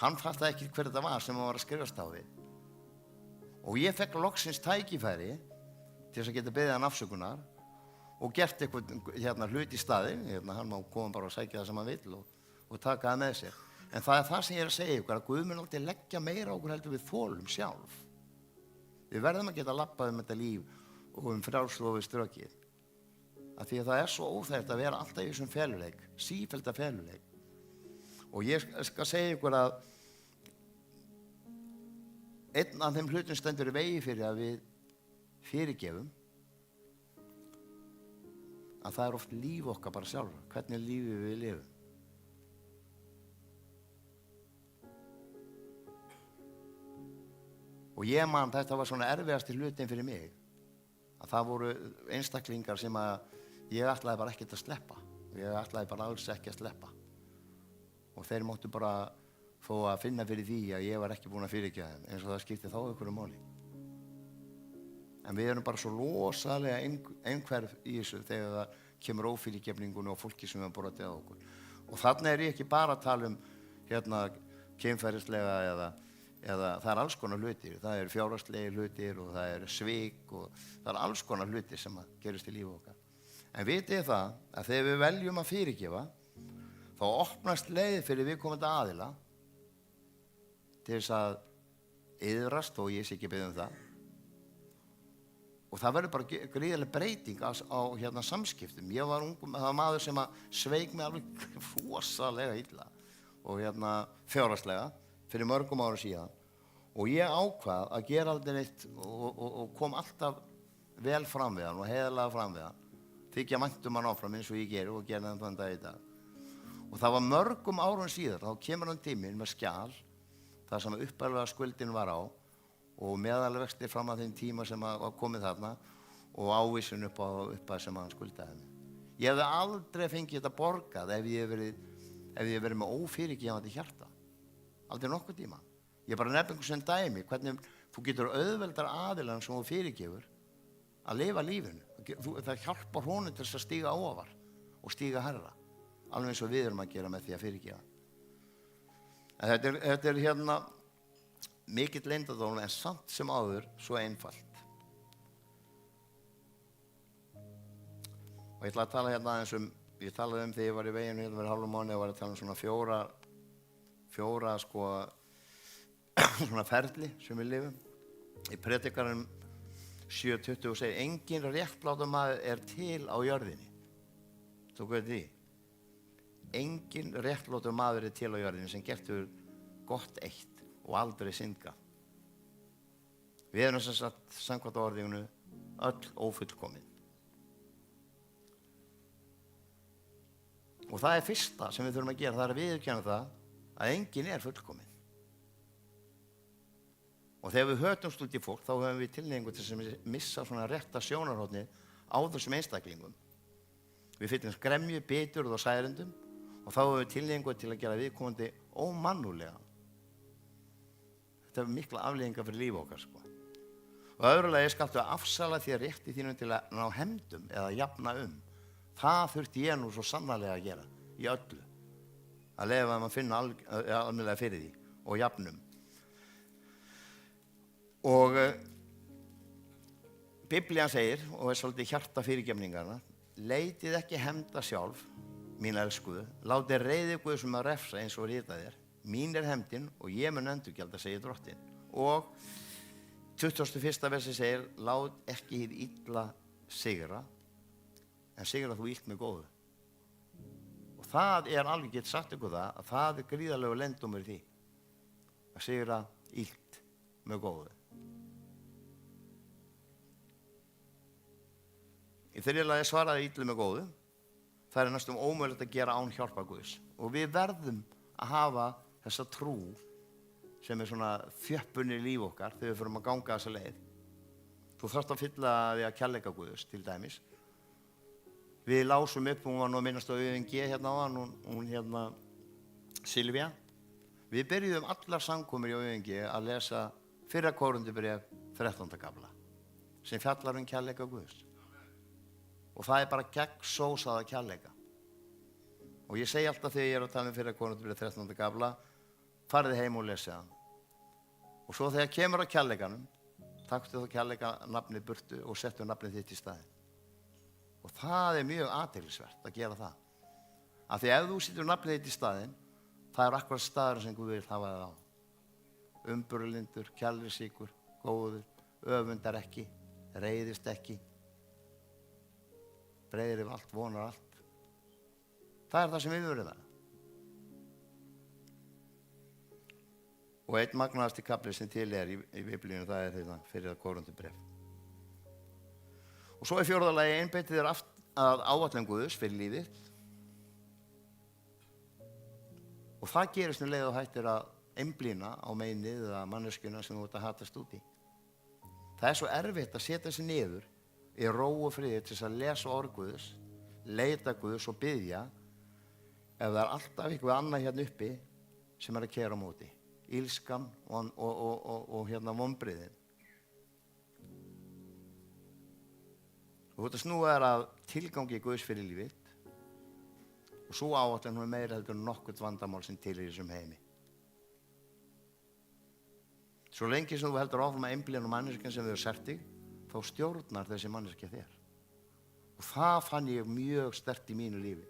Hann fattaði ekki hver þetta var sem hann var að skrifast á við. Og ég fekk loksins tækifæri til þess að geta beðið hann afsökunar og gert eitthvað hlut í staðinn, hann má koma bara og sækja það sem hann vill og taka það með sér. En það er það sem ég er að segja ykkur, að Guð mun aldrei leggja meira á okkur heldur við þolum sjálf. Við verðum að geta labbað þetta líf og frjálslofi strökið. Af því að það er svo óþægt að vera alltaf í þessum feluleik, sífellda feluleik. Og ég skal segja ykkur að einn af þeim hlutum stendur í vegi fyrir að við fyrirgefum að það er oft líf okkar bara sjálfur, hvernig lífi við lifum. Og ég man þetta var svona erfiðasti hlutin fyrir mig, að það voru einstaklingar sem að ég ætlaði bara ekkert að sleppa. Ég ætlaði bara alls ekki að sleppa. Og þeir máttu bara þó að finna fyrir því að ég var ekki búinn að fyrirgefa þeim, eins og það skipti þá einhverju máli. En við erum bara svo rosalega einhverf í þessu þegar það kemur ófyrirgefningunni og fólki sem er brotið á okkur. Og þarna er ég ekki bara að tala kynferðislega eða það er alls konar hlutir. Það er fjárhagslegi hlutir og það er svik og það er alls konar hlutir sem að gerist í lífi okkar. En vitið það að þegar við veljum að fyrirgefa, þá opnast leið fyrir viðkomandi aðila til þess að iðrast, og ég sé ekki beðið það. Og það verður bara gríðarleg breyting á samskiptum. Ég var það var maður sem að sveik mig alveg rosalega illa og fjárhagslega fyrir mörgum árum síðan. Og ég ákvað að gera aldrei neitt og kom alltaf vel fram við hann og heiðarlega fram við hann. Þykja væntum hann áfram eins og ég geri og gerði hann þann dag í dag. Og það var mörgum árum síðar, þá kemur hann til mín með skjal, það sem upphæðlega skuldin var á og meðalvextir fram að þeim tíma sem var komið þarna og ávísun upp að sem hann skuldaði mig. Ég hefði aldrei fengið þetta borgað ef ég hef verið með ófyrirgefandi hjarta. Aldrei nokkuð tíma. Ég bara nefn einhvers sem dæmi, hvernig þú getur auðveldar aðilann sem þú fyrirgefur að lifa lífinu. Það hjálpar honum til þess að stíga ofar og stíga hærra. Alveg eins og við erum að gera með því að fyrirgefa. En þetta er mikill leyndardómur en samt sem áður svo einfalt. Og ég ætla að tala aðeins ég talaði þegar ég var í veginu fyrir hálfum mánuði og var að tala svona fjóra svona ferli sem við lifum. Í Predikarinn 7:20 segir engin réttlátur maður er til á jörðinni. Tóku þetta því? Engin réttlátur maður er til á jörðinni sem gertur gott eitt og aldrei syndga. Við erum sem sagt samkvæmt orðinu öll ófullkomin. Og það er fyrsta sem við þurfum að gera, það er að viðurkenna það að enginn er fullkomin. Og þegar við hötumst út í fólk þá höfum við tilhneigingu til að missa svona rétta sjónarhornið á þessum einstaklingum. Við fyllumst gremju, biturð og særendum og þá höfum við tilhneigingu til að gera viðkomandi ómannúðlega. Þetta er mikla afleiðingar fyrir líf okkar sko. Og öðrulega skaltu að afsala þér rétti þínum til að ná hefndum eða jafna Það þurfti ég nú svo sannarlega að gera í öllu. Að leyfa að finna almennilega fyrir því og jafnum. Og Biblían segir, og er svolítið hjarta fyrirgefningarna, leitið ekki hefnda sjálf, mín elskuðu, látið reiði Guðs að refsa eins og ritað er. Mín er hefndin og ég mun endurgjalda, segir Drottinn. Og 21. versi segir, lát ekki hið illa sigra, en sigra þú illt með góðu. Og það alveg gett sagt ykkur það, að það gríðarlegur leyndómur í því, að sigra illt með góðu. Í þriðja lagi svaraði illu með góðu, það næstum ómögulegt að gera án hjálpa Guðs. Og við verðum að hafa þessa trú sem svona þjöppunni í líf okkar þegar við förum að ganga þessa leið. Þú þarft að fylla því að kærleika Guðs, til dæmis. Við lásum upp, hún var nú að minnast á ÖNG hérna áðan, hún hérna Silvía. Við byrjuðum allar samkomur í ÖNG að lesa 1. Kórinthubréf 13. kafla sem fjallar kærleika Guðs. Og það bara gegnsósaða kærleika. Og ég segi alltaf þegar ég að tala 1. Kórinthubréf 13. kafla, farið heim og lesið hann. Og svo þegar kemur á kærleikanum, taktu þá kærleika nafnið burtu og settu nafnið þitt í staðinn. Og það mjög athyglisvert að gera það. Af því ef þú setur nafnið þitt í staðinn, það akkurat staður sem Guð vil hafa þér á. Umburðarlyndur, kærleiksríkur, góður, öfundar ekki, reiðist ekki, breiðir yfir allt, vonar allt. Það það sem við verðum það. Og einn magnaðasti kafli sem til í Biblíunum, það þetta 1. Kórinthubréf. Og svo í 4. lagi, einbeitið þér að áætlun Guðs fyrir lífið. Og það gerist leið og hættir að einblína á meinið eða manneskjuna sem þú ert að hatast út í. Það svo erfitt að setja sig niður í ró og friði til þess að lesa orð Guðs, leita Guðs og biðja ef það alltaf eitthvað annað hérna uppi sem að keyra á móti. Ílskan og hérna vonbrigðin. Og þetta snúa að tilgangi Guðs fyrir lífið og svo áætlun hún meira heldur en nokkurt vandamál sem til í þessum heimi. Svo lengi sem þú heldur áfram að einblína á manneskjan sem þau sert þig, þá stjórnar þessi manneskja þér. Og það fann ég mjög sterkt í mínu lífi,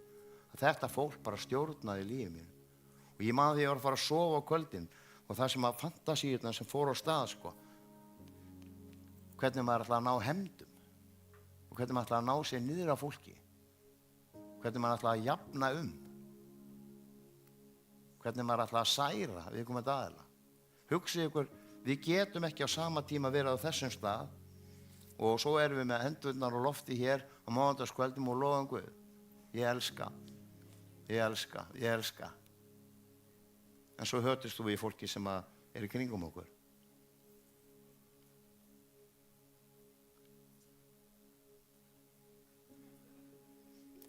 að þetta fólk bara stjórnaði lífið mínu. Og ég man því að ég var að fara að sofa á kvöldin og það sem að fantasíurnar sem fór á stað, hvernig maður ætlaði að ná hefndum og hvernig maður ætlaði að ná sér niður á fólki, hvernig maður ætlaði að jafna hvernig maður ætlaði að særa viðkomandi aðila. Hugsið ykkur, við getum ekki á sama tíma verið á þessum stað og svo erum við með hendurnar og lofti hér á mánudagskvöldum og lofum Guð. Ég elska. En svo hötust þú í fólki sem í kringum okkur.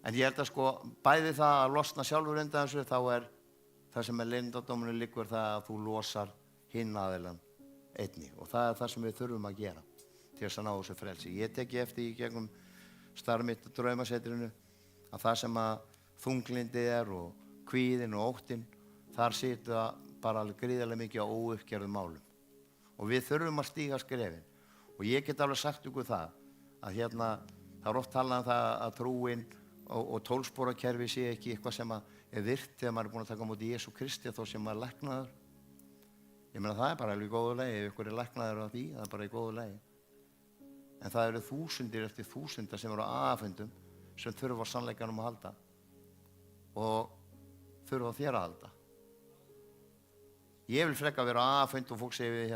En ég held að bæði það að losna sjálfur undan þessu, þá það sem leyndardómurinn liggur það að þú losar hinn aðilann einnig. Og það það sem við þurfum að gera til þess að ná þessu frelsi. Ég teki eftir í gegnum starf mitt á draumasetrinu að það sem að þunglindið og kvíðin og óttinn, þar situr bara alveg gríðarlega mikið á óuppgerðum málum. Og við þurfum að stíga skrefin. Og ég get alveg sagt ykkur það, að það oft talað það að trúin og tólsporakerfi sé ekki eitthvað sem virt þegar maður búin að taka á móti Jesú Kristi þó sem maður læknaður. Ég meina það bara alveg í góðu lagi, ef ykkur læknaður á því, það bara í góðu lagi. En það eru þúsundir eftir þúsundar sem eru á aðfundum sem þurfa á sannleikanum að halda og þurfa á þér að halda. Ég vil frekka að vera aðfund og fólk segir við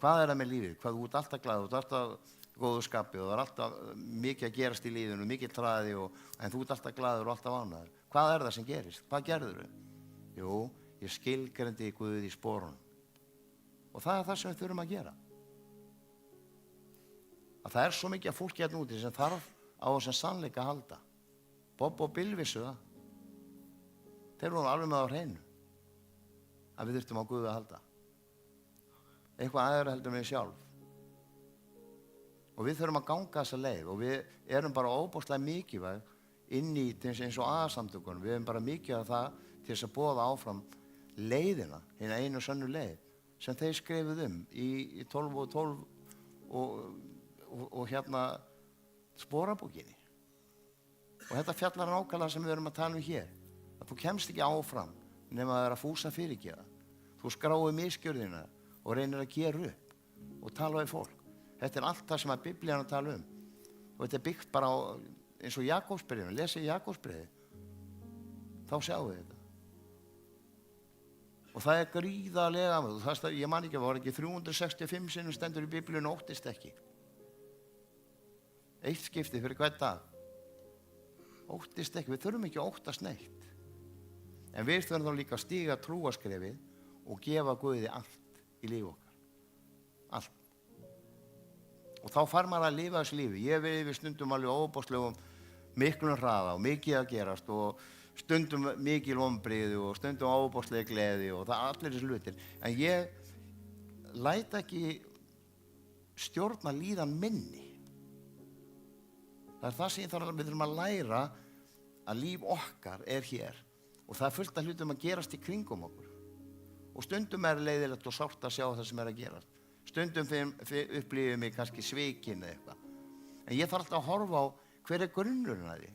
hvað það með lífið? Hvað þú ert alltaf glað, þú ert alltaf góðu skapi og það alltaf mikið að gerast í lífinu, mikið træði en þú ert alltaf glaður og alltaf ánægður. Hvað það sem gerist? Hvað gerðirðu? Jú, ég skilgreindi Guð í sporunum. Og það það sem við þurfum að gera. Að það svo mikið að fólki hérna úti sem þarf á þessum sannleika að halda. Bob og Bill vissu það. Þeir voru alveg með á hreinu að við þurftum á Guð að halda. Eitthvað aðra heldur við sjálf. Og við þurfum að ganga þessa leið og við erum bara óbúslega mikilvæg inn í eins og aðsamtökunum. Við erum bara mikið af það til þess að boða áfram leiðina, hérna einu sönnu leið sem þeir skrifuð í 12 og 12 og sporabókinni. Og þetta fjallar nákvæmlega sem við erum að tala hér. Að þú kemst ekki áfram nema að það að fúsa fyrirgefa. Þú skráir misgjörðina og reynir að gera upp og tala við fólk. Þetta er allt það sem að Biblían að tala um. Og þetta er byggt bara á, eins og Jakobsbréfinu, lesið Jakobsbréfið. Þá sjáum við þetta. Og það er gríðarlega, ég man ekki, var ekki 365 sinnum stendur í Biblíunum óttist ekki. Eitt skipti fyrir hvern dag. Óttist ekki, við þurfum ekki að óttast neitt. En við þurfum þá líka að stíga trúarskrefið og gefa Guði allt í líf okkar. Allt. Og þá fær maður að lifa þessu lífi. Ég við stundum alveg óbóðslegum miklum hraða og mikið að gerast og stundum mikil vonbrigði og stundum óbóðslega gleði og það allir þessu hlutir. En ég læt ekki stjórna líðan minni. Það er það sem við þurfum að læra að líf okkar er hér og það er fullt af hlutum að gerast í kringum okkur. Og stundum er leiðilegt og sárt að sjá það sem er að gerast. Stundum upplifir mig kannski svikin eða eitthvað. En ég þarf alltaf að horfa á hver er grunnurinn að því.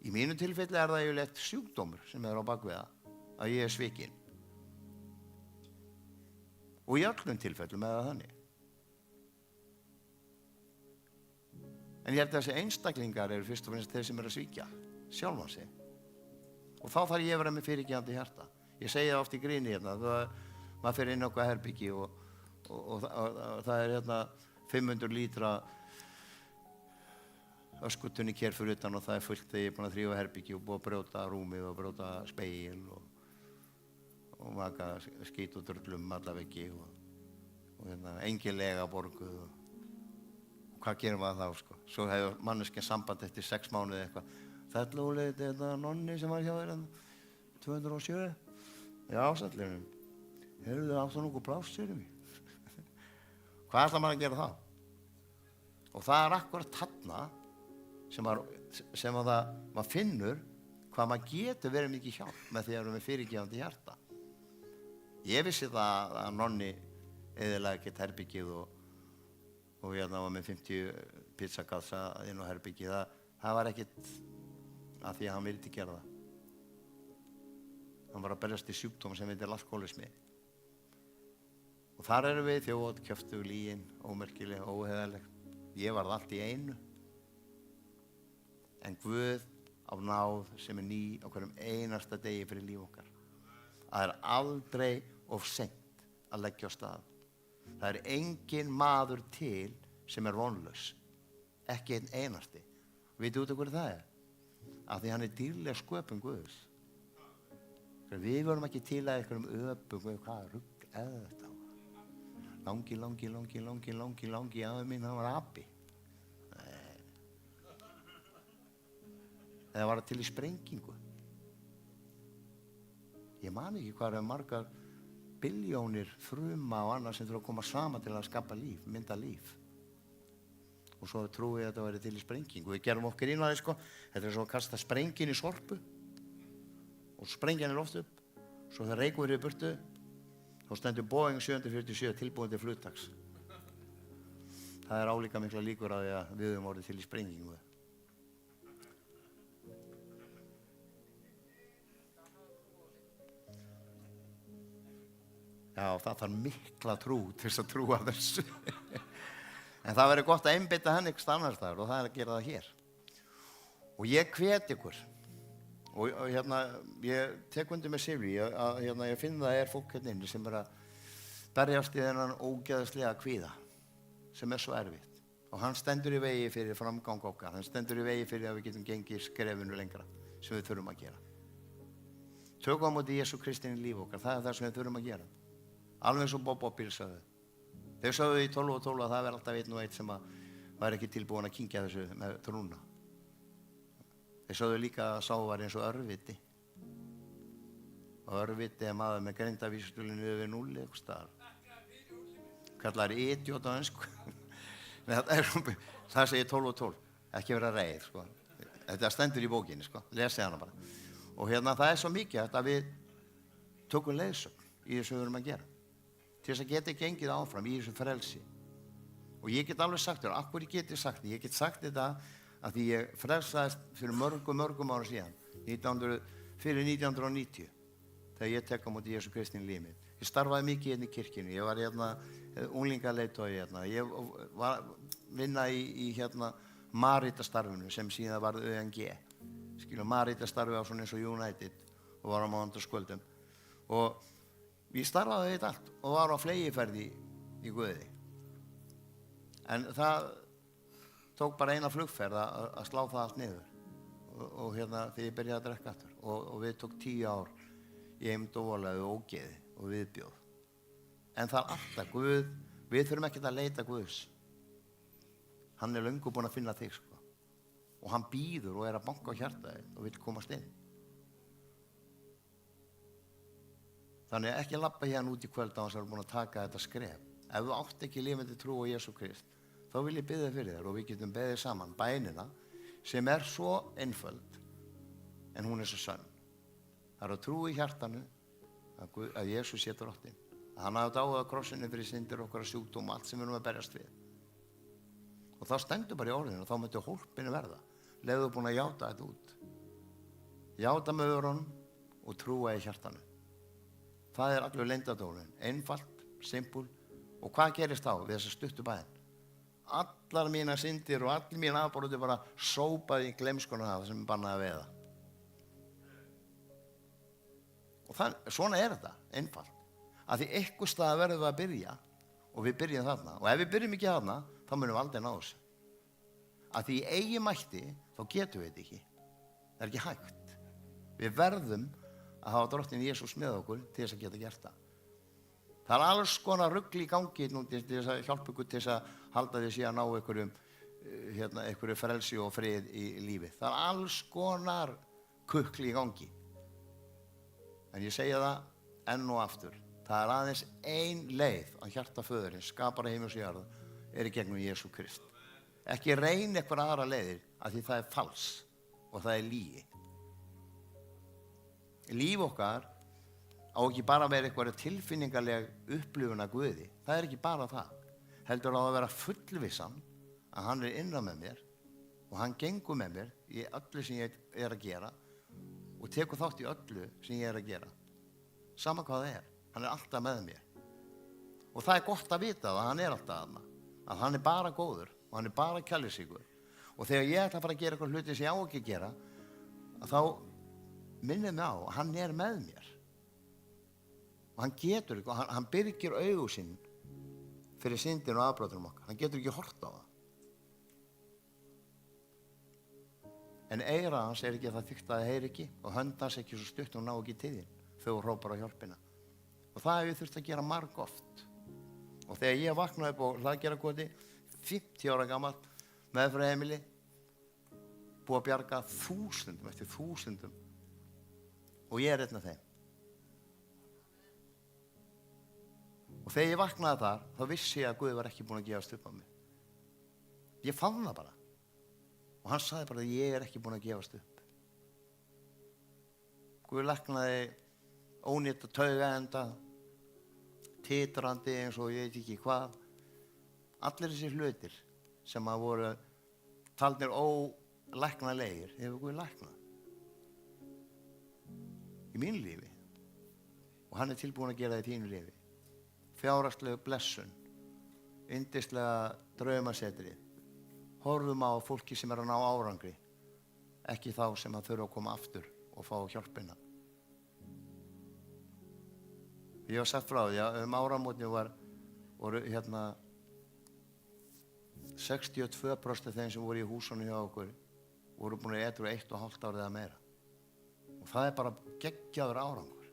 Í mínu tilfelli er það yfirleitt sjúkdómur sem er á bakvið að ég er svikin. Og í öllum tilfellum er það þannig. En ég held að þessi einstaklingar eru fyrst og fremst þeir sem eru að svíkja sjálfan sig. Og þá þarf ég að vera með fyrirgefandi hjarta. Ég segi það oft í gríni hérna, maður fer inn á eitthvað herbyggi og það er hérna 500 lítra öskutunni kér fyrir utan og það er fullt þegar ég er búin að þrífa herbyggi og búið að brjóta rúmið og brjóta spegil og maka skít og dröllum allaveggi og hérna engin lega borguð og hvað gerum maður þá sko? Svo hefur manneskinn samband eftir 6 mánuði eitthvað. Þetta Óli, þetta nonni sem var hjá þér 207. Já, sællirum. Heyrðu áttu nokkuð pláss, sérum við. Hvað ætlar maður að gera þá? Og það er akkurat þarna sem maður finnur hvað maður getur verið mikið hjálp með því að vera með fyrirgefandi hjarta. Ég vissi það að nonni eðilega ekkert herbyggið og ég var með 50 pizzakassa inn á herbyggið. Það var ekkert að því að hann vildi gera það. Hann var að berjast í sjúkdóm sem heitir alkohólismi. Og þar erum við þjóð, kjöftug, lygin, ómerkileg, óheiðarleg. Ég varð allt í einu. En Guð á náð sem er ný á hverjum einasta degi fyrir líf okkar. Það er aldrei of seint að leggja á stað. Það er engin maður til sem er vonlaus. Ekki einn einasti. Vitið út af hverju það er? Af því hann er dýrleg sköpun Guðs. Við vorum ekki til að einhverjum öpum, hvað rugg eða þetta. Langi, afi mín, hann var api. Eða var það til í sprengingu. Ég man ekki hvað er margar billjónir fruma og annað sem þurfa að koma saman til að skapa líf, mynda líf. Og svo trúi ég að þetta væri til í sprengingu. Við gerum okkur inn á því sko, þetta er svo að kasta sprengin í sorpu og sprengjan er loft upp, svo það reykur í burtu, þá stendur Boeing 747 tilbúin til flugtaks. Það er álíka mikla líkur á því að við höfum orðið til í sprengingu. Já, það þarf mikla trú til þess að trúa þessu. En það verður gott að einbeita henni ykkur annars staðar og það er að gera það hér. Og ég hvet ykkur, og hérna, ég tek undir með Silvíu, ég finn það fólk hérna inni sem er að berjast í þennan ógeðslega kvíða, sem er svo erfitt. Og hann stendur í vegi fyrir framgang okkar, hann stendur í vegi fyrir að við getum gengið skrefinu lengra, sem við þurfum að gera. Tökum á móti Jesú Kristi í líf okkar, það er það sem við þurfum að gera. Alveg eins og Bob Bíl sagði. Þeir sagði í 12 og 12 að það verður alltaf einn og einn sem var ekki tilbúin að kyngja þessu með trúna. Þeir sagði líka að sá var eins og örviti. Og örviti er maður með greindavísitölinu yfir 0 eitthvað staðar. Kallar idiot á ensku. Það segir 12 og 12. Ekki vera reið, sko. Þetta stendur í bókinni, sko. Lesið hana bara. Og hérna það er svo mikið að við tökum leiðsögn í þessu við erum að gera. Til þess að geta gengið áfram í þessu frelsi. Og ég get alveg sagt þér, akkur ég geti sagt þetta? Ég get sagt þetta að því ég frelsaðist fyrir mörgum ára síðan, fyrir 1990, þegar ég tek á móti Jesú Kristi í lífið mitt. Ég starfaði mikið hérna í kirkjunni, ég var hérna unglingaleiðtogi hérna. Ég var vinna í hérna Marita-starfinu sem síðan varð ÖNG. Skilur, Marita-starfi á svona eins og United og var á mánudagskvöldum. Og ég starfaði þetta allt og var á flegiferði í Guði. En það tók bara eina flugferð að slá það allt niður. Og hérna þegar ég byrjaði að drekka aftur. Og við tók 10 ár í eymd og volæði og ógeði og viðbjóð. En það er alltaf Guð, við þurfum ekkert að leita Guðs. Hann er löngu búinn að finna þig, sko. Og hann bíður og er að banka á hjartaðið og vill komast inn. Þannig ekki labba hérna út í kvöld á hans að vera búinn að taka þetta skref. Ef þú átt ekki lifandi trú á Jesú Krist, þá vil ég biðja fyrir þér og við getum beðið saman bænina sem er svo einföld en hún er svo sönn. Það er að trú í hjartanu að Jesús sé drottinn. Að hann hafi dáið á krossinu fyrir syndir okkar sjúkdóm og allt sem við erum að berjast við. Og þá stendur bara í orðinu og þá myndi hólpinu verða. Leðu búin að játa þetta út. Játa með örunum og trúa í hjartanu. Það er allur leyndardómurinn. Einfalt, simpul. Og hvað gerist þá við þessa stuttu bæn? Allar mína syndir og allir mín afbrot bara sópaði í gleymskuna það sem er bannað að veiða. Og svona er þetta, einfalt. Að því eitthvað stað verðum við að byrja og við byrjum þarna. Og ef við byrjum ekki þarna, þá munum við aldrei ná þessu. Að því í eigin mætti, þá getum við þetta ekki. Það er ekki hægt. Við verðum að hafa drottinn Jesús með okkur til þess að geta gert það. Það er alls konar rugl í gangi nú til þess að hjálpa ykkur til þess að halda því síðan ná einhverju frelsi og frið í lífi. Það er alls konar kukli í gangi. En ég segja það enn og aftur. Það er aðeins ein leið að hjarta föðurins, skapara heims og jarðar, er í gegnum Jesú Krist. Ekki reyna eitthvað aðra leiðir af því það er fals og það er lygi. Líf okkar á ekki bara að vera eitthvað tilfinningaleg upplifun af Guði. Það er ekki bara það. Heldur á að vera fullvissan að hann er innra með mér og hann gengur með mér í öllu sem ég er að gera og tekur þátt í öllu sem ég er að gera. Sama hvað það er. Hann er alltaf með mér. Og það er gott að vita að hann er alltaf þarna. Að hann er bara góður og hann er bara kærleiksríkur. Og þegar ég ætla að fara að gera eitthvað hluti sem ég á ekki að gera, þá minnir mig á að hann er með mér. Og hann getur ekki, og hann byrgir augu sín fyrir syndin og afbrotunum okkar. Hann getur ekki hort á það. En eyra hans er ekki það þykkt að það heyri ekki og hönd hans ekki svo stutt og ná ekki til þín þegar þú hrópar á hjálpina. Og það hef ég þurft að gera margoft. Og þegar ég vaknaði upp á Hlaðgerðarkoti, 50 ára gamalt, meðferðarheimili, búið að bjarga þúsundum eftir þúsundum. Og ég er einn af þeim. Og þegar ég vaknaði þar, þá vissi ég að Guð var ekki búinn að gefast upp á mig. Ég fann það bara. Og hann sagði bara að ég er ekki búinn að gefast upp. Guð læknaði ónýtt að taugaenda, titrandi eins og ég veit ekki hvað. Allir þessir hlutir sem að voru taldir ólæknalegir, hefur Guð læknað. Í mínu lífi. Og hann er tilbúinn að gera það í þínu lífi. Fjárhagslegu blessun, yndislega draumasetrið. Horfum á fólki sem er að ná árangri, ekki þá sem að þurfa að koma aftur og fá hjálpina. Ég var sagt frá því að áramótin voru 62% af þeim sem voru í húsunum hjá okkur voru búin að edru 1,5 árið eða meira. Og það er bara geggjaður árangur.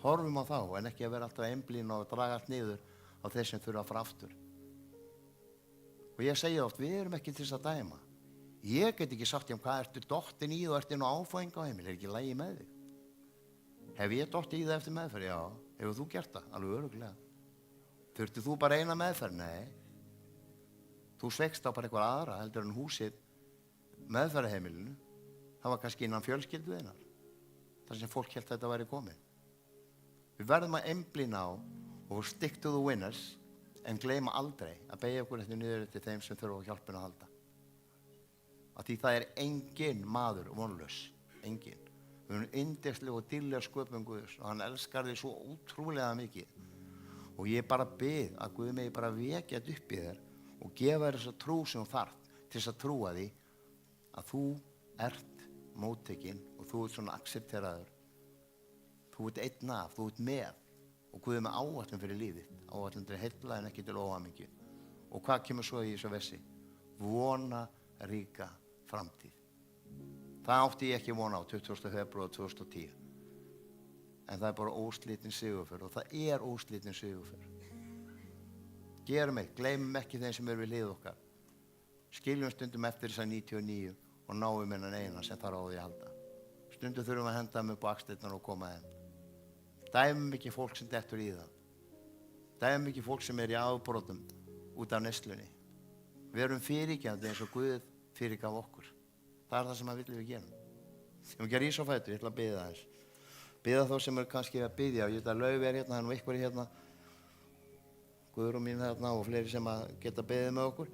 Horfum á þá en ekki að vera alltaf einblín og draga allt niður á þeir sem þurfa að fara aftur. Og ég segi oft, við erum ekki til þess að dæma. Ég get ekki sagt, hvað ertu dottin í og ertu nú áfæðing á heimil, ekki lægi með þig? Hef ég dottið í það eftir meðferð? Já. Hefur þú gert það? Alveg örugglega. Þurfti þú bara eina meðferð? Nei. Þú sveikst á bara eitthvað aðra heldur en húsið meðferðarheimilinu. Það var kannski innan fjölskyldu þinnar. Þar sem fólk hélt að þetta væri komið. Við verðum að einblína á og stick to the winners en gleyma aldrei að beygja okkur eftir niður til þeim sem þurfa á hjálpina að halda. Af því það er engin maður vonlaus. Engin. Við erum yndisleg og dýrlega sköpun Guðs og hann elskar þig svo útrúlega mikið. Og ég bara bið að Guð megi bara vekja þetta upp í þér og gefa þér þessa trú sem þú þarft til þess að trúa því að þú ert móttekinn og þú ert svona aksepteraður. Þú ert einn af, þú ert með og Guð er með áætlun fyrir lífið. Áætlun til heilla en ekki til óhamingju. Og hvað kemur svo í þessu versi? Vona ríka framtíð. Það átti ég ekki vona á 20. febrúar 2010. En það er bara óslitinn sigurför og það er óslitinn sigurför. Gerum eitt, gleymum ekki þeim sem eru við hlið okkar. Skiljum stundum eftir þessa 99 og náum hennan eina sem þarf á því að halda. Stundum þurfum að henda þeim upp á axlirnar og koma þeim. Dæmum ekki fólk sem dettur í það. Dæmum ekki fólk sem er í afbrotum út af neyslunni. Við erum fyrirgefandi eins og Guð fyrirgaf okkur. Það er það sem við gerum. Ég má ekki rísa á fætur, ég ætla að biðja aðeins. Biðja þá sem er kannski að biðja. Ég ætla að Laufey hérna, hann og ykkur hérna. Guðrún mín hérna og fleiri sem að geta beðið með okkur.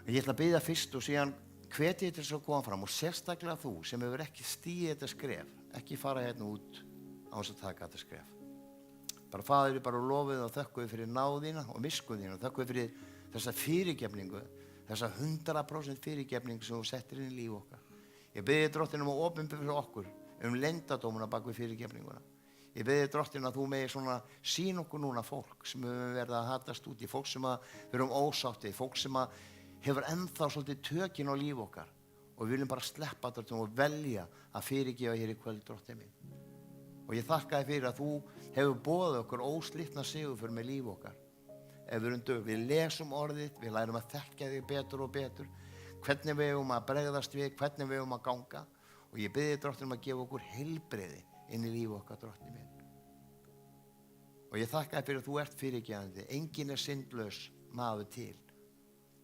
Ég ætla að biðja fyrst og síðan hvetja ég til þess að koma fram og sérstaklega þú sem hefur ekki stigið þetta skref, ekki fara hérna út á þess að taka þetta skref. Bara Faðir, bara lofið og þökkuð fyrir náðina og miskunn þína og þökkuð fyrir þessa fyrirgefningu, þessa 100% fyrirgefningu sem þú settir inn í líf okkar. Ég biðja Drottinn að opinbera fyrir okkur leyndardómuna bak við fyrirgefninguna. Ég biðja Drottinn að þú megi svona sýna okkur núna fólk sem hefur verið að hatast út í, fólk sem að við erum ósáttið, fólk sem að hefur ennþá svolítið tökin á líf okkar og við viljum bara sleppa Drottinn og velja að fyrirgefa hér í kvöld, Drottinn minn. Og ég þakka þér fyrir að þú hefur boðið okkur óslitna sigurför með líf okkar. Ef við erum dög, við lesum orðið, við lærum að þekkja þig betur og betur, hvernig við eigum að bregðast við, hvernig við eigum að ganga. Og ég biðja Drottinn að gefa okkur heilbrigði inn í líf okkar, Drottinn minn. Og ég þakka þér fyrir að þú ert fyrirgefandi, enginn er syndlaus maður til.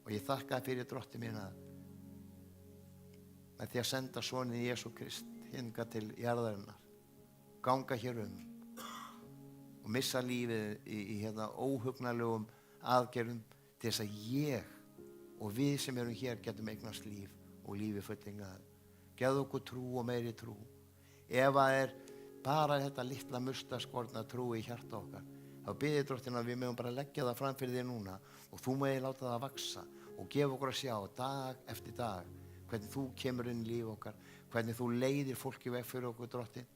Og ég þakka þér fyrir, Drottinn minn, að með því að senda soninn Jesú Krist hingað til jarðarinnar, ganga hér og missa lífið í hérna óhugnarlegum aðgerðum til þess að ég og við sem erum hér getum eignast líf og lífi fullingaður. Gefðu okkur trú og meiri trú. Ef það er bara þetta litla mustaskorna trú í hjarta okkar, þá biðja Drottinn að við megum bara leggja það fram fyrir þér núna og þú megi láta það vaxa og gefa okkur að sjá dag eftir dag hvernig þú kemur inn í líf okkar, hvernig þú leiðir fólki veg fyrir okkur, Drottinn.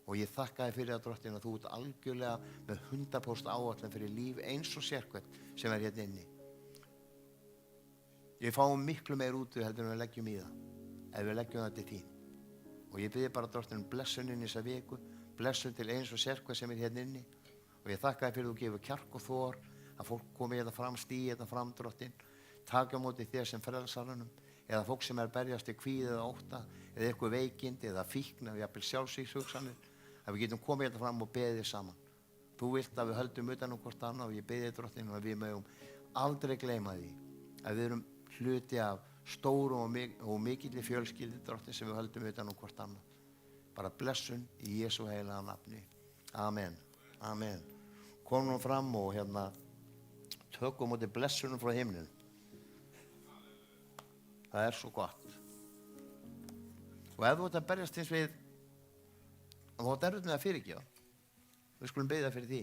Og ég þakka þér fyrir það, Drottinn, að þú ert algjörlega með 100% áætlun fyrir líf eins og sérkvæmt sem er hérna inni. Ég fáum miklu meir út heldur en við leggjum í það, ef við leggjum það til þín. Og ég byrði bara, Drottinn, blessun inn í þessa viku, blessun til eins og sérkvæmt sem er hérna inni. Og ég þakka þér fyrir að þú gefur kjark og þor, að fólk komi hérna fram, stígi hérna fram, Drottinn, taka á móti þér sem frelsarunum, eða fólk sem er berjast í kvíði eða ótta, eða eitthvað veikindi eða fíkn eða jafnvel sjálfsvígshugsanir. Að við getum komið hérna fram og beðið saman. Þú vilt að við höldum utan hvort annað og ég beðið Drottinn að við mögum aldrei gleyma því að við erum hluti af stóru og mikilli fjölskyldu, Drottinn, sem við höldum utan hvort annað. Bara blessun í Jesú heilaga nafni. Amen. Amen. Komum nú fram og hérna tökum móti blessunum frá himninum. Það er svo gott. Og ef þú ert að berjast hins við og þú ert erfitt með að fyrirgefa, við skulum biðja fyrir því.